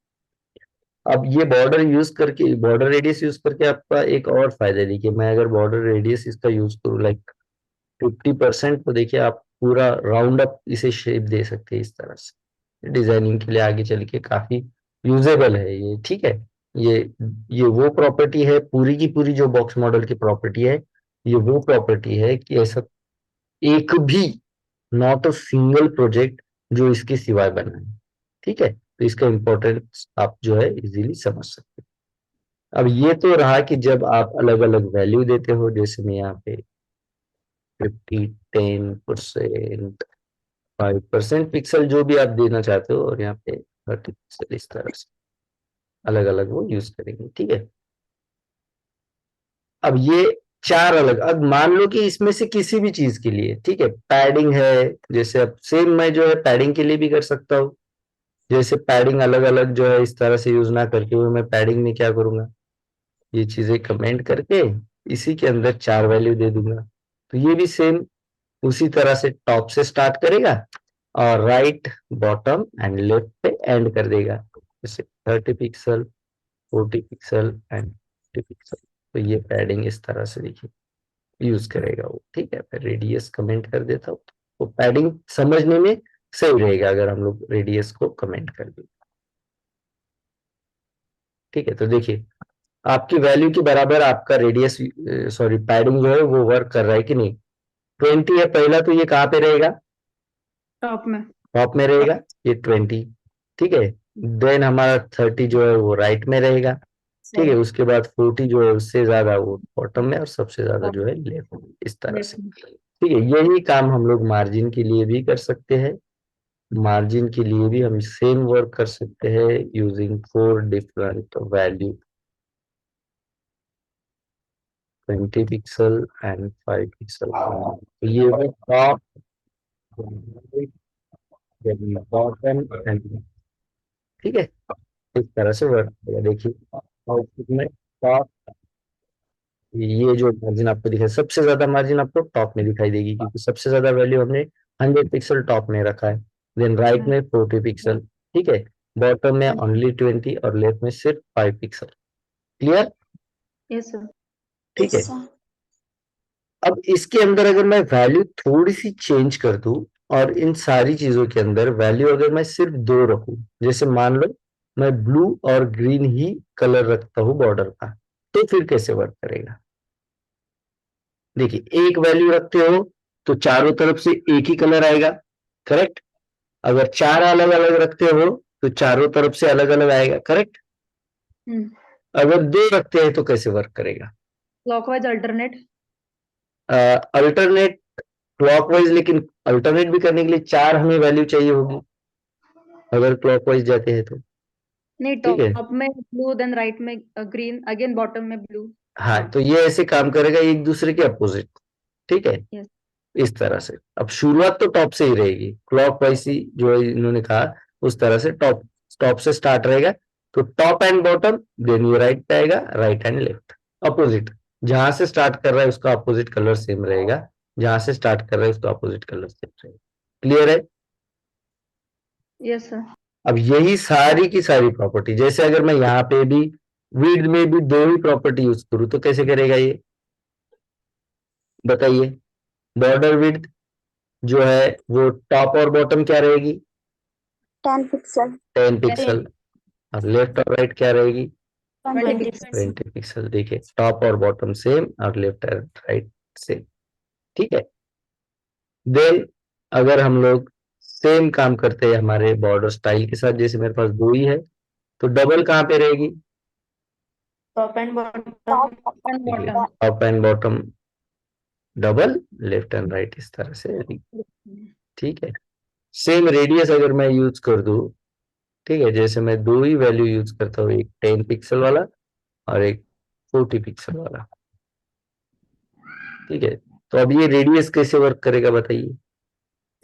अब ये बॉर्डर यूज करके, बॉर्डर रेडियस यूज करके आपका एक और फायदा देखिए, मैं अगर बॉर्डर रेडियस इसका यूज करूँ लाइक 50%, तो देखिए आप पूरा राउंड अप इसे शेप दे सकते हैं इस तरह से। डिजाइनिंग के लिए आगे चल के काफी यूजेबल है ये। ठीक है, ये ये वो प्रॉपर्टी है, पूरी की पूरी जो बॉक्स मॉडल की प्रॉपर्टी है, ये वो प्रॉपर्टी है कि ऐसा एक भी, नॉट अ सिंगल प्रोजेक्ट जो इसके सिवाय बना है। ठीक है, तो इसका इंपॉर्टेंस आप जो है इजीली समझ सकते हैं। अब ये तो रहा कि जब आप अलग अलग वैल्यू देते हो, जैसे मैं यहाँ पे 50, 10%, 5% पिक्सल जो भी आप देना चाहते हो, और यहाँ पे 30 पिक्सल, इस तरह से अलग अलग वो यूज करेंगे। ठीक है, अब ये चार अलग, अब मान लो कि इसमें से किसी भी चीज के लिए, ठीक है, पैडिंग है, जैसे अब सेम मैं जो है पैडिंग के लिए भी कर सकता हूँ। जैसे पैडिंग अलग अलग जो है इस तरह से यूज ना करके हुए, मैं पैडिंग में क्या करूंगा, ये चीजें कमेंट करके इसी के अंदर चार वैल्यू दे दूंगा। तो ये भी सेम उसी तरह से टॉप से स्टार्ट करेगा और राइट बॉटम एंड लेफ्ट पे एंड कर देगा। जैसे 30 पिक्सल, 40 पिक्सल एंड 50 पिक्सल। तो ये पैडिंग इस तरह से देखिए यूज करेगा वो। ठीक है, फिर रेडियस कमेंट कर देता हूँ, तो पैडिंग समझने में सही रहेगा अगर हम लोग रेडियस को कमेंट कर दें। ठीक है, तो देखिए आपकी वैल्यू के बराबर आपका रेडियस, सॉरी पैडिंग जो है वो वर्क कर रहा है कि नहीं। 20 है पहला, तो ये कहाँ पे रहेगा? टॉप में। टॉप में रहेगा, ये 20। ठीक है, देन हमारा 30 जो है वो राइट में रहेगा। ठीक है, उसके बाद 40 जो है उससे ज्यादा वो बॉटम में, और सबसे ज्यादा जो है लेफ्ट में, इस तरह से। ठीक है, यही काम हम लोग मार्जिन के लिए भी कर सकते हैं। मार्जिन के लिए भी हम सेम वर्क कर सकते हैं using 4 different value, 20 pixel and 5 pixel. तो ये वो टॉप, बॉटम एंड, ठीक है, इस तरह से वर्क करेगा। देखिए आउटपुट में टॉप, ये जो मार्जिन आपको दिखाई, सबसे ज्यादा मार्जिन आपको टॉप में दिखाई देगी, क्योंकि सबसे ज्यादा वैल्यू हमने 100 पिक्सल टॉप में रखा है। देन राइट में 40 पिक्सल, ठीक है, बॉटम में ओनली 20 और लेफ्ट में सिर्फ 5 पिक्सल। क्लियर? Yes sir. ठीक है, अब इसके अंदर अगर मैं वैल्यू थोड़ी सी चेंज कर दूं, और इन सारी चीजों के अंदर वैल्यू अगर मैं सिर्फ 2 रखूं, जैसे मान लो मैं ब्लू और ग्रीन ही कलर रखता हूं बॉर्डर का, तो फिर कैसे वर्क करेगा? देखिए एक वैल्यू रखते हो तो चारों तरफ से एक ही कलर आएगा, करेक्ट? अगर चार अलग अलग रखते हो तो चारों तरफ से अलग अलग आएगा, करेक्ट? अगर 2 रखते हैं तो कैसे वर्क करेगा? Clockwise alternate. अल्टरनेट क्लॉकवाइज, लेकिन अल्टरनेट भी करने के लिए 4 हमें वैल्यू चाहिए होगी अगर क्लॉकवाइज जाते हैं तो। नहीं, ठीक है, टॉप में ब्लू, देन राइट में ग्रीन, अगेन बॉटम में ब्लू। हाँ, तो ये ऐसे काम करेगा एक दूसरे के अपोजिट। ठीक है, यस। इस तरह से। अब शुरुआत तो टॉप से ही रहेगी, क्लॉकवाइज ही जो इन्होंने कहा उस तरह से टॉप टॉप से स्टार्ट रहेगा। तो टॉप एंड बॉटम, देन ये राइट पे आएगा, राइट एंड लेफ्ट अपोजिट। जहां से स्टार्ट कर रहा है उसका अपोजिट कलर सेम रहेगा, जहां से स्टार्ट कर रहा है उसका अपोजिट कलर सेम रहेगा। क्लियर है? Yes sir. अब यही सारी की सारी प्रॉपर्टी, जैसे अगर मैं यहाँ पे भी विड्थ में भी 2 ही प्रॉपर्टी यूज करूँ तो कैसे करेगा ये बताइए। बॉर्डर विड्थ जो है वो टॉप और बॉटम क्या रहेगी? 10 पिक्सल 10 पिक्सल। और लेफ्ट और राइट क्या रहेगी? 20 20 पिक्सल। देखिए, टॉप और बॉटम सेम और लेफ्ट एंड राइट सेम। ठीक है, देन अगर हम लोग सेम काम करते हैं हमारे बॉर्डर स्टाइल के साथ, जैसे मेरे पास 2 ही है, तो डबल कहाँ पे रहेगी? Top and bottom bottom. Top and bottom double, left and right, इस तरह से। ठीक है, सेम रेडियस अगर मैं यूज कर दूं, ठीक है, जैसे मैं 2 ही वैल्यू यूज करता हूँ, एक 10 पिक्सल वाला और एक 40 पिक्सल वाला। ठीक है, तो अब ये रेडियस कैसे वर्क करेगा बताइए।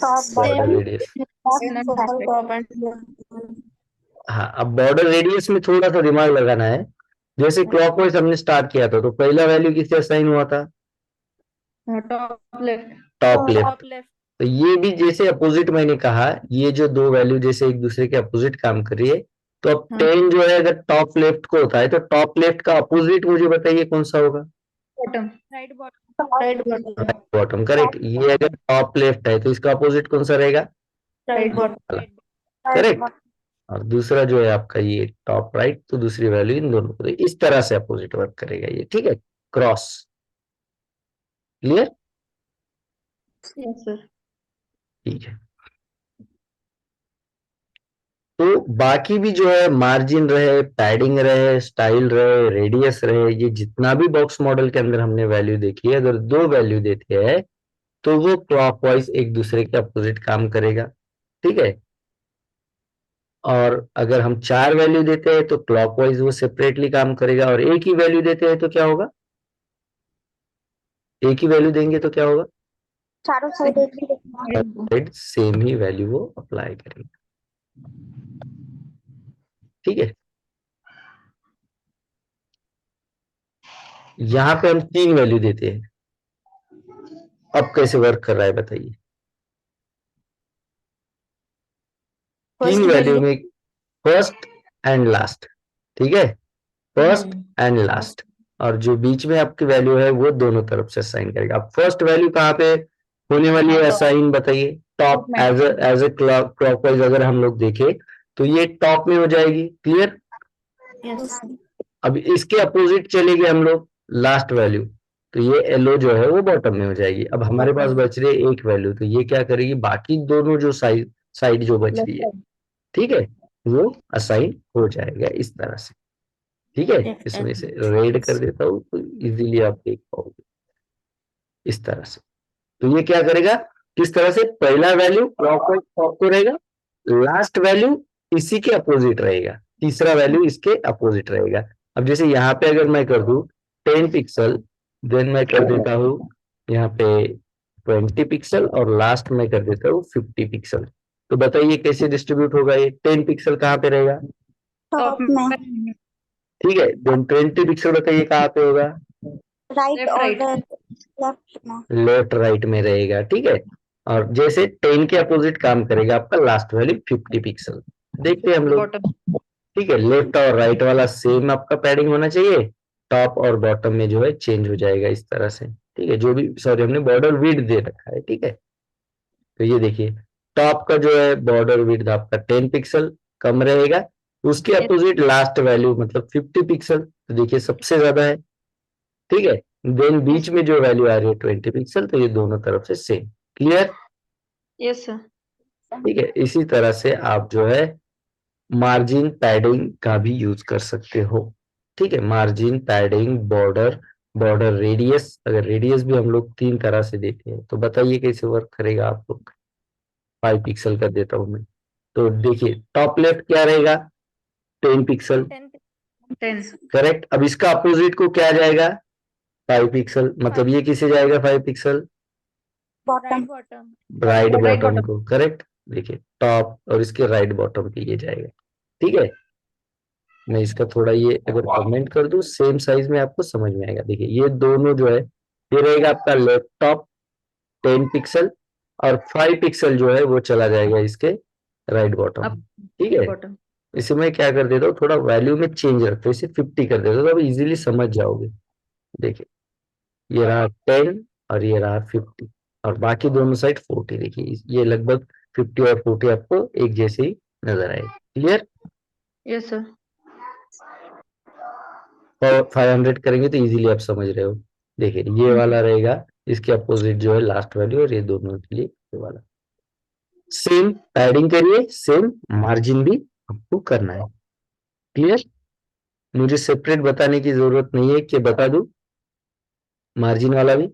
बॉर्डर रेडियस, टॉप एंड हाँ, अब बॉर्डर रेडियस में थोड़ा सा दिमाग लगाना है। जैसे क्लॉकवाइज हमने स्टार्ट किया था तो पहला वैल्यू किससे असाइन हुआ था? Top left. Top left. Top left. तो ये भी जैसे अपोजिट मैंने कहा, ये जो 2 वैल्यू जैसे एक दूसरे के अपोजिट काम कर रही है, तो अब हाँ। 10 जो है अगर टॉप लेफ्ट को होता है तो टॉप लेफ्ट का अपोजिट मुझे बताइए कौन सा होगा? Bottom. Right bottom. Right bottom bottom, correct. ये अगर टॉप लेफ्ट है तो इसका अपोजिट कौन सा रहेगा? Right bottom right. करेक्ट। और दूसरा जो है आपका ये टॉप राइट, तो दूसरी वैल्यू इन दोनों को, तो इस तरह से अपोजिट वर्क करेगा ये। ठीक है, क्रॉस। क्लियर? Yes sir. ठीक है, तो बाकी भी जो है मार्जिन रहे, पैडिंग रहे, स्टाइल रहे, रेडियस रहे, ये जितना भी बॉक्स मॉडल के अंदर हमने वैल्यू देखी है, अगर 2 वैल्यू देते हैं तो वो क्लॉकवाइज एक दूसरे के अपोजिट काम करेगा। ठीक है, और अगर हम 4 वैल्यू देते हैं तो क्लॉकवाइज वो सेपरेटली काम करेगा, और एक ही वैल्यू देते हैं तो क्या होगा? एक ही वैल्यू देंगे तो क्या होगा? चारों साइड एक ही रखना साइड सेम ही वैल्यू वो अप्लाई करेंगे। ठीक है, यहां पे हम 3 वैल्यू देते हैं, अब कैसे वर्क कर रहा है बताइए। 3 वैल्यू में फर्स्ट एंड लास्ट। ठीक है, फर्स्ट एंड लास्ट, और जो बीच में आपकी वैल्यू है वो दोनों तरफ से असाइन करेगा। अब फर्स्ट वैल्यू कहाँ पे होने वाली है असाइन बताइए? टॉप, एज ए क्लॉकवाइज अगर हम लोग देखें तो ये टॉप में हो जाएगी। क्लियर? यस अब इसके अपोजिट चलेंगे हम लोग, लास्ट वैल्यू, तो ये एलो जो है वो बॉटम में हो जाएगी। अब हमारे पास बच रही है एक वैल्यू, तो ये क्या करेगी, बाकी दोनों जो साइड साइड जो बच रही है, ठीक है, वो असाइन हो जाएगा इस तरह से। ठीक है, इसमें से रेड कर देता हूँ तो इजीली आप देख पाओगे इस तरह से। तो ये क्या करेगा, किस तरह से, पहला वैल्यू क्लॉकवाइज टॉप को रहेगा, लास्ट वैल्यू इसी के अपोजिट रहेगा, तीसरा वैल्यू इसके अपोजिट रहेगा। अब जैसे यहाँ पे अगर मैं कर दूं 10 पिक्सल, देन मैं कर देता हूँ यहाँ पे 20 पिक्सल, और लास्ट में कर देता हूँ 50 पिक्सल। तो बताइए कैसे डिस्ट्रीब्यूट होगा ये? 10 पिक्सल कहाँ पे रहेगा? टॉप में ठीक है, देन 20 पिक्सल बताइए कहाँ पे होगा? राइट और राइट। लेफ्ट में लेफ्ट राइट में रहेगा। ठीक है, और जैसे 10 के अपोजिट काम करेगा आपका लास्ट वैल्यू 50 पिक्सल। देखते हैं हम लोग। बॉटम। ठीक है, लेफ्ट और राइट वाला सेम आपका पैडिंग होना चाहिए, टॉप और बॉटम में जो है चेंज हो जाएगा इस तरह से। ठीक है, जो भी, सॉरी, हमने बॉर्डर विड्थ दे रखा है। ठीक है, तो ये देखिए, टॉप का जो है बॉर्डर विड्थ आपका 10 पिक्सल कम रहेगा, उसके अपोजिट लास्ट वैल्यू मतलब 50 पिक्सल, तो देखिए सबसे ज्यादा है। ठीक है, देन बीच में जो वैल्यू आ रही है 20 पिक्सल, तो ये दोनों तरफ से सेम। क्लियर? Yes sir. ठीक है, इसी तरह से आप जो है मार्जिन पैडिंग का भी यूज कर सकते हो। ठीक है, margin padding border border radius, अगर रेडियस भी हम लोग 3 तरह से देते हैं तो बताइए कैसे वर्क करेगा आप लोग। 5 पिक्सल कर देता हूं मैं। तो देखिए टॉप लेफ्ट क्या रहेगा, 10 पिक्सल, 10 10 करेक्ट। अब इसका अपोजिट को क्या जाएगा, 5 पिक्सल, मतलब ये किसे जाएगा 5 pixel, right bottom right right bottom bottom. को, करेक्ट। देखिए टॉप और इसके राइट बॉटम पे ये जाएगा, ठीक है। मैं इसका थोड़ा ये अगर कमेंट कर दूं सेम साइज में आपको समझ में आएगा। देखिए ये दोनों जो है, ये रहेगा आपका लेफ्ट टॉप 10 पिक्सल, और 5 पिक्सल जो है वो चला जाएगा इसके राइट बॉटम, अप ठीक है। बॉटम। इसे मैं क्या कर देता हूँ, थोड़ा वैल्यू में चेंज रखता हूँ, इसे 50 कर देता हूँ, तो अब इजीली समझ जाओगे। देखिए ये रहा 10 और ये रहा 50, और बाकी दोनों साइड 40। देखिए ये लगभग 50 और 40 आपको एक जैसे ही नजर आए, क्लियर। Yes sir. और 500 करेंगे तो इजीली आप समझ रहे हो। देखिए ये वाला रहेगा, इसके अपोजिट जो है लास्ट वैल्यू, और ये दोनों के लिए ये वाला। सेम पैडिंग करिए, सेम मार्जिन भी आपको करना है, क्लियर। मुझे सेपरेट बताने की जरूरत नहीं है कि बता दूं मार्जिन वाला भी,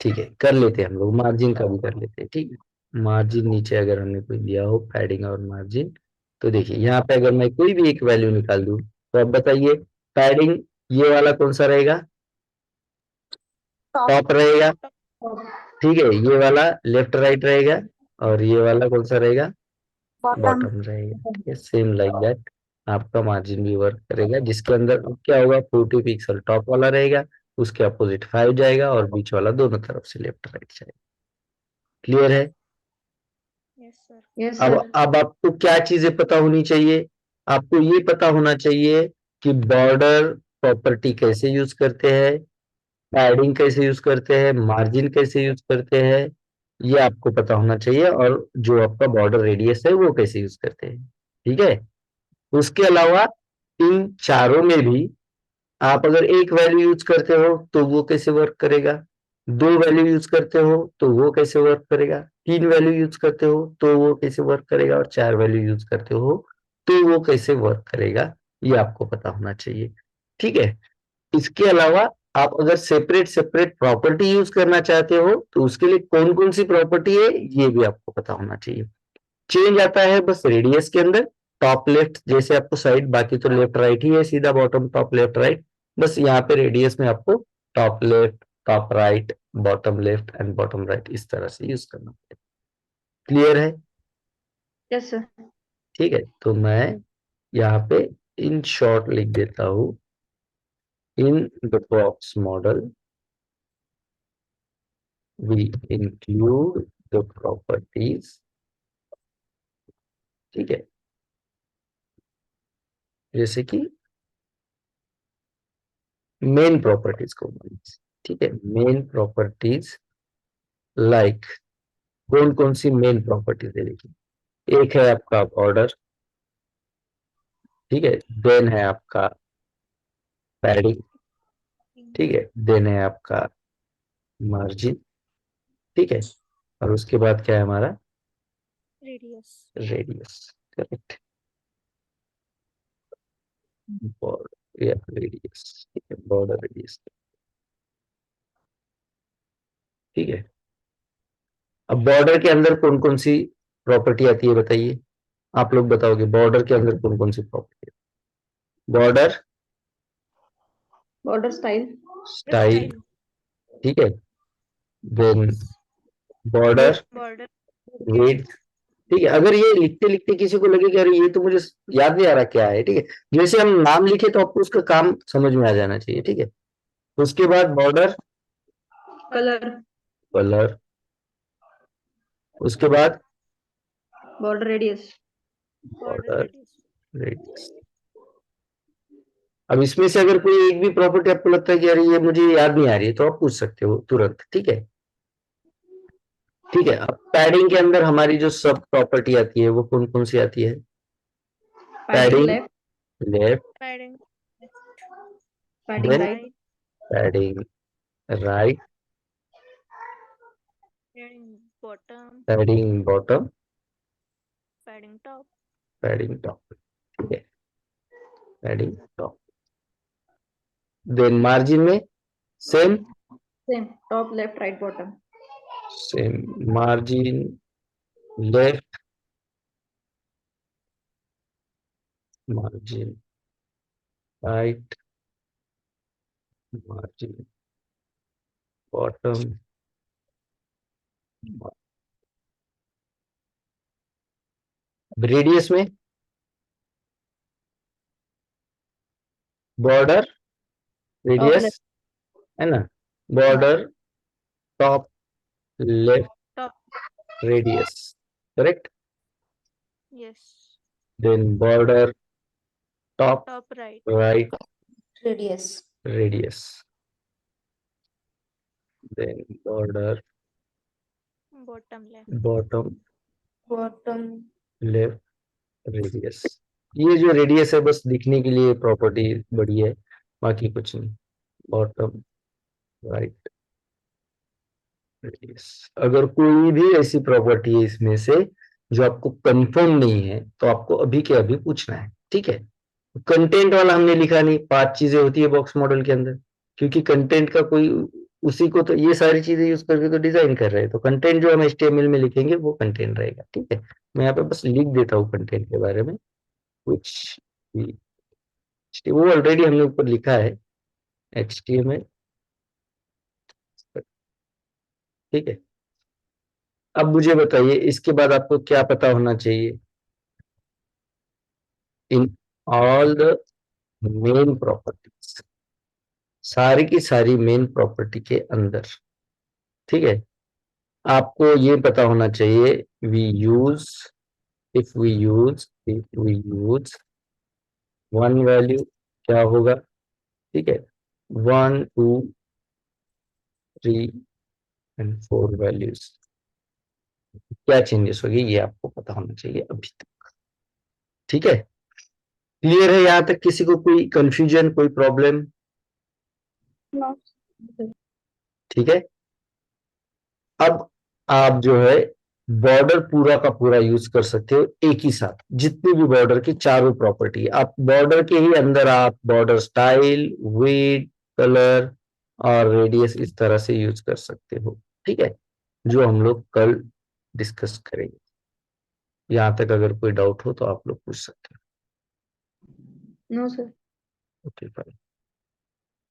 ठीक है। कर लेते हैं हम लोग, मार्जिन का भी कर लेते हैं, ठीक है। मार्जिन नीचे अगर हमने कोई दिया हो पैडिंग और मार्जिन, तो देखिए यहाँ पे अगर मैं कोई भी एक वैल्यू निकाल दूं तो अब बताइए पैडिंग ये वाला कौन सा रहेगा, टॉप रहेगा, ठीक है। ये वाला लेफ्ट राइट रहेगा, और ये वाला कौन सा रहेगा, बॉटम रहेगा, ठीक है। सेम लाइक दैट आपका मार्जिन भी वर्क करेगा, जिसके अंदर क्या होगा 40 पिक्सल टॉप वाला रहेगा, उसके अपोजिट 5 जाएगा, और बीच वाला दोनों तरफ से लेफ्ट राइट जाएगा, क्लियर है। yes sir यस अब सर। अब आपको क्या चीजें पता होनी चाहिए, आपको ये पता होना चाहिए कि बॉर्डर प्रॉपर्टी कैसे यूज करते हैं, पैडिंग कैसे यूज करते हैं, मार्जिन कैसे यूज करते हैं, ये आपको पता होना चाहिए, और जो आपका बॉर्डर रेडियस है वो कैसे यूज करते हैं, ठीक है। उसके अलावा इन चारों में भी आप अगर एक वैल्यू यूज करते हो तो वो कैसे वर्क करेगा, 2 वैल्यू यूज करते हो तो वो कैसे वर्क करेगा, 3 वैल्यू यूज करते हो तो वो कैसे वर्क करेगा, और 4 वैल्यू यूज करते हो तो वो कैसे वर्क करेगा, ये आपको पता होना चाहिए, ठीक है। इसके अलावा आप अगर सेपरेट सेपरेट प्रॉपर्टी यूज करना चाहते हो तो उसके लिए कौन कौन सी प्रॉपर्टी है ये भी आपको पता होना चाहिए। चेंज आता है बस रेडियस के अंदर, टॉप लेफ्ट जैसे आपको साइड, बाकी तो लेफ्ट राइट ही है, सीधा बॉटम टॉप लेफ्ट राइट। बस यहाँ पे रेडियस में आपको top left, top right, bottom left and bottom right इस तरह से यूज करना पड़ेगा, क्लियर है। Yes sir. ठीक है, तो मैं यहाँ पे इन शॉर्ट लिख देता हूँ, in the box model we include the properties, ठीक है, जैसे कि मेन प्रॉपर्टीज को बोलें, ठीक है। मेन प्रॉपर्टीज लाइक, कौन कौन सी मेन प्रॉपर्टीज है, देखिए एक है आपका बॉर्डर, ठीक है। देन है आपका पैडिंग, ठीक है। देन है आपका मार्जिन, ठीक है। और उसके बाद क्या है हमारा radius रेडियस, करेक्ट। बॉर्डर या रेडियस, ठीक है, बॉर्डर रेडियस, ठीक है। अब बॉर्डर के अंदर कौन कौन सी प्रॉपर्टी आती है बताइए, आप लोग बताओगे बॉर्डर के अंदर कौन कौन सी प्रॉपर्टी है। Border border style. स्टाइल, ठीक है। देन बॉर्डर border वेट, ठीक है। अगर ये लिखते लिखते किसी को लगे कि अरे ये तो मुझे याद नहीं आ रहा क्या है, ठीक है, जैसे हम नाम लिखे तो आपको उसका काम समझ में आ जाना चाहिए, ठीक है। उसके बाद बॉर्डर कलर। कलर, उसके बाद border radius. border border radius radius. अब इसमें से अगर कोई एक भी प्रॉपर्टी आपको लगता है कि अरे ये मुझे याद नहीं आ रही है तो आप पूछ सकते हो तुरंत, ठीक है। ठीक है, अब पैडिंग के अंदर हमारी जो सब प्रॉपर्टी आती है वो कौन कौन सी आती है, padding padding left. Left, padding padding then right. right padding right, padding bottom padding bottom, padding top padding top, ठीक है, पैडिंग टॉप। देन मार्जिन में same Same. Top, left, right, bottom. Same margin left margin right margin bottom radius में border radius left. है ना, border top left Top. Radius correct, Yes. Then border top Top right. Right Radius. Radius, then border Bottom left. Bottom Bottom. Left radius. ये जो radius है बस दिखने के लिए प्रॉपर्टी बड़ी है, बाकी कुछ नहीं। Bottom right radius. अगर कोई भी ऐसी प्रॉपर्टी है इसमें से जो आपको कंफर्म नहीं है तो आपको अभी के अभी पूछना है, ठीक है। कंटेंट वाला हमने लिखा नहीं, 5 चीजें होती है बॉक्स मॉडल के अंदर, क्योंकि कंटेंट का कोई उसी को तो ये सारी चीजें यूज करके तो डिजाइन कर रहे हैं, तो कंटेंट जो हम HTML में लिखेंगे वो कंटेंट रहेगा, ठीक है। मैं यहाँ पे बस लिख देता हूँ कंटेंट के बारे में कुछ भी, वो ऑलरेडी हमने ऊपर लिखा है HTML, ठीक है। अब मुझे बताइए इसके बाद आपको क्या पता होना चाहिए, in all the main properties, सारी की सारी मेन प्रॉपर्टी के अंदर, ठीक है। आपको ये पता होना चाहिए we use if we use one value क्या होगा, ठीक है। 1 2 3 एंड 4 वैल्यूज क्या चेंजेस होगी ये आपको पता होना चाहिए अभी तक, ठीक है। क्लियर है यहाँ तक? किसी को कोई कंफ्यूजन, कोई प्रॉब्लम? No. ठीक है। अब आप जो है बॉर्डर पूरा का पूरा यूज कर सकते हो एक ही साथ, जितनी भी बॉर्डर की चारों प्रॉपर्टी, आप बॉर्डर के ही अंदर आप बॉर्डर स्टाइल, विड्थ, कलर और रेडियस इस तरह से यूज कर सकते हो, ठीक है, जो हम लोग कल डिस्कस करेंगे। यहाँ तक अगर कोई डाउट हो तो आप लोग पूछ सकते No, sir. हो। Okay fine.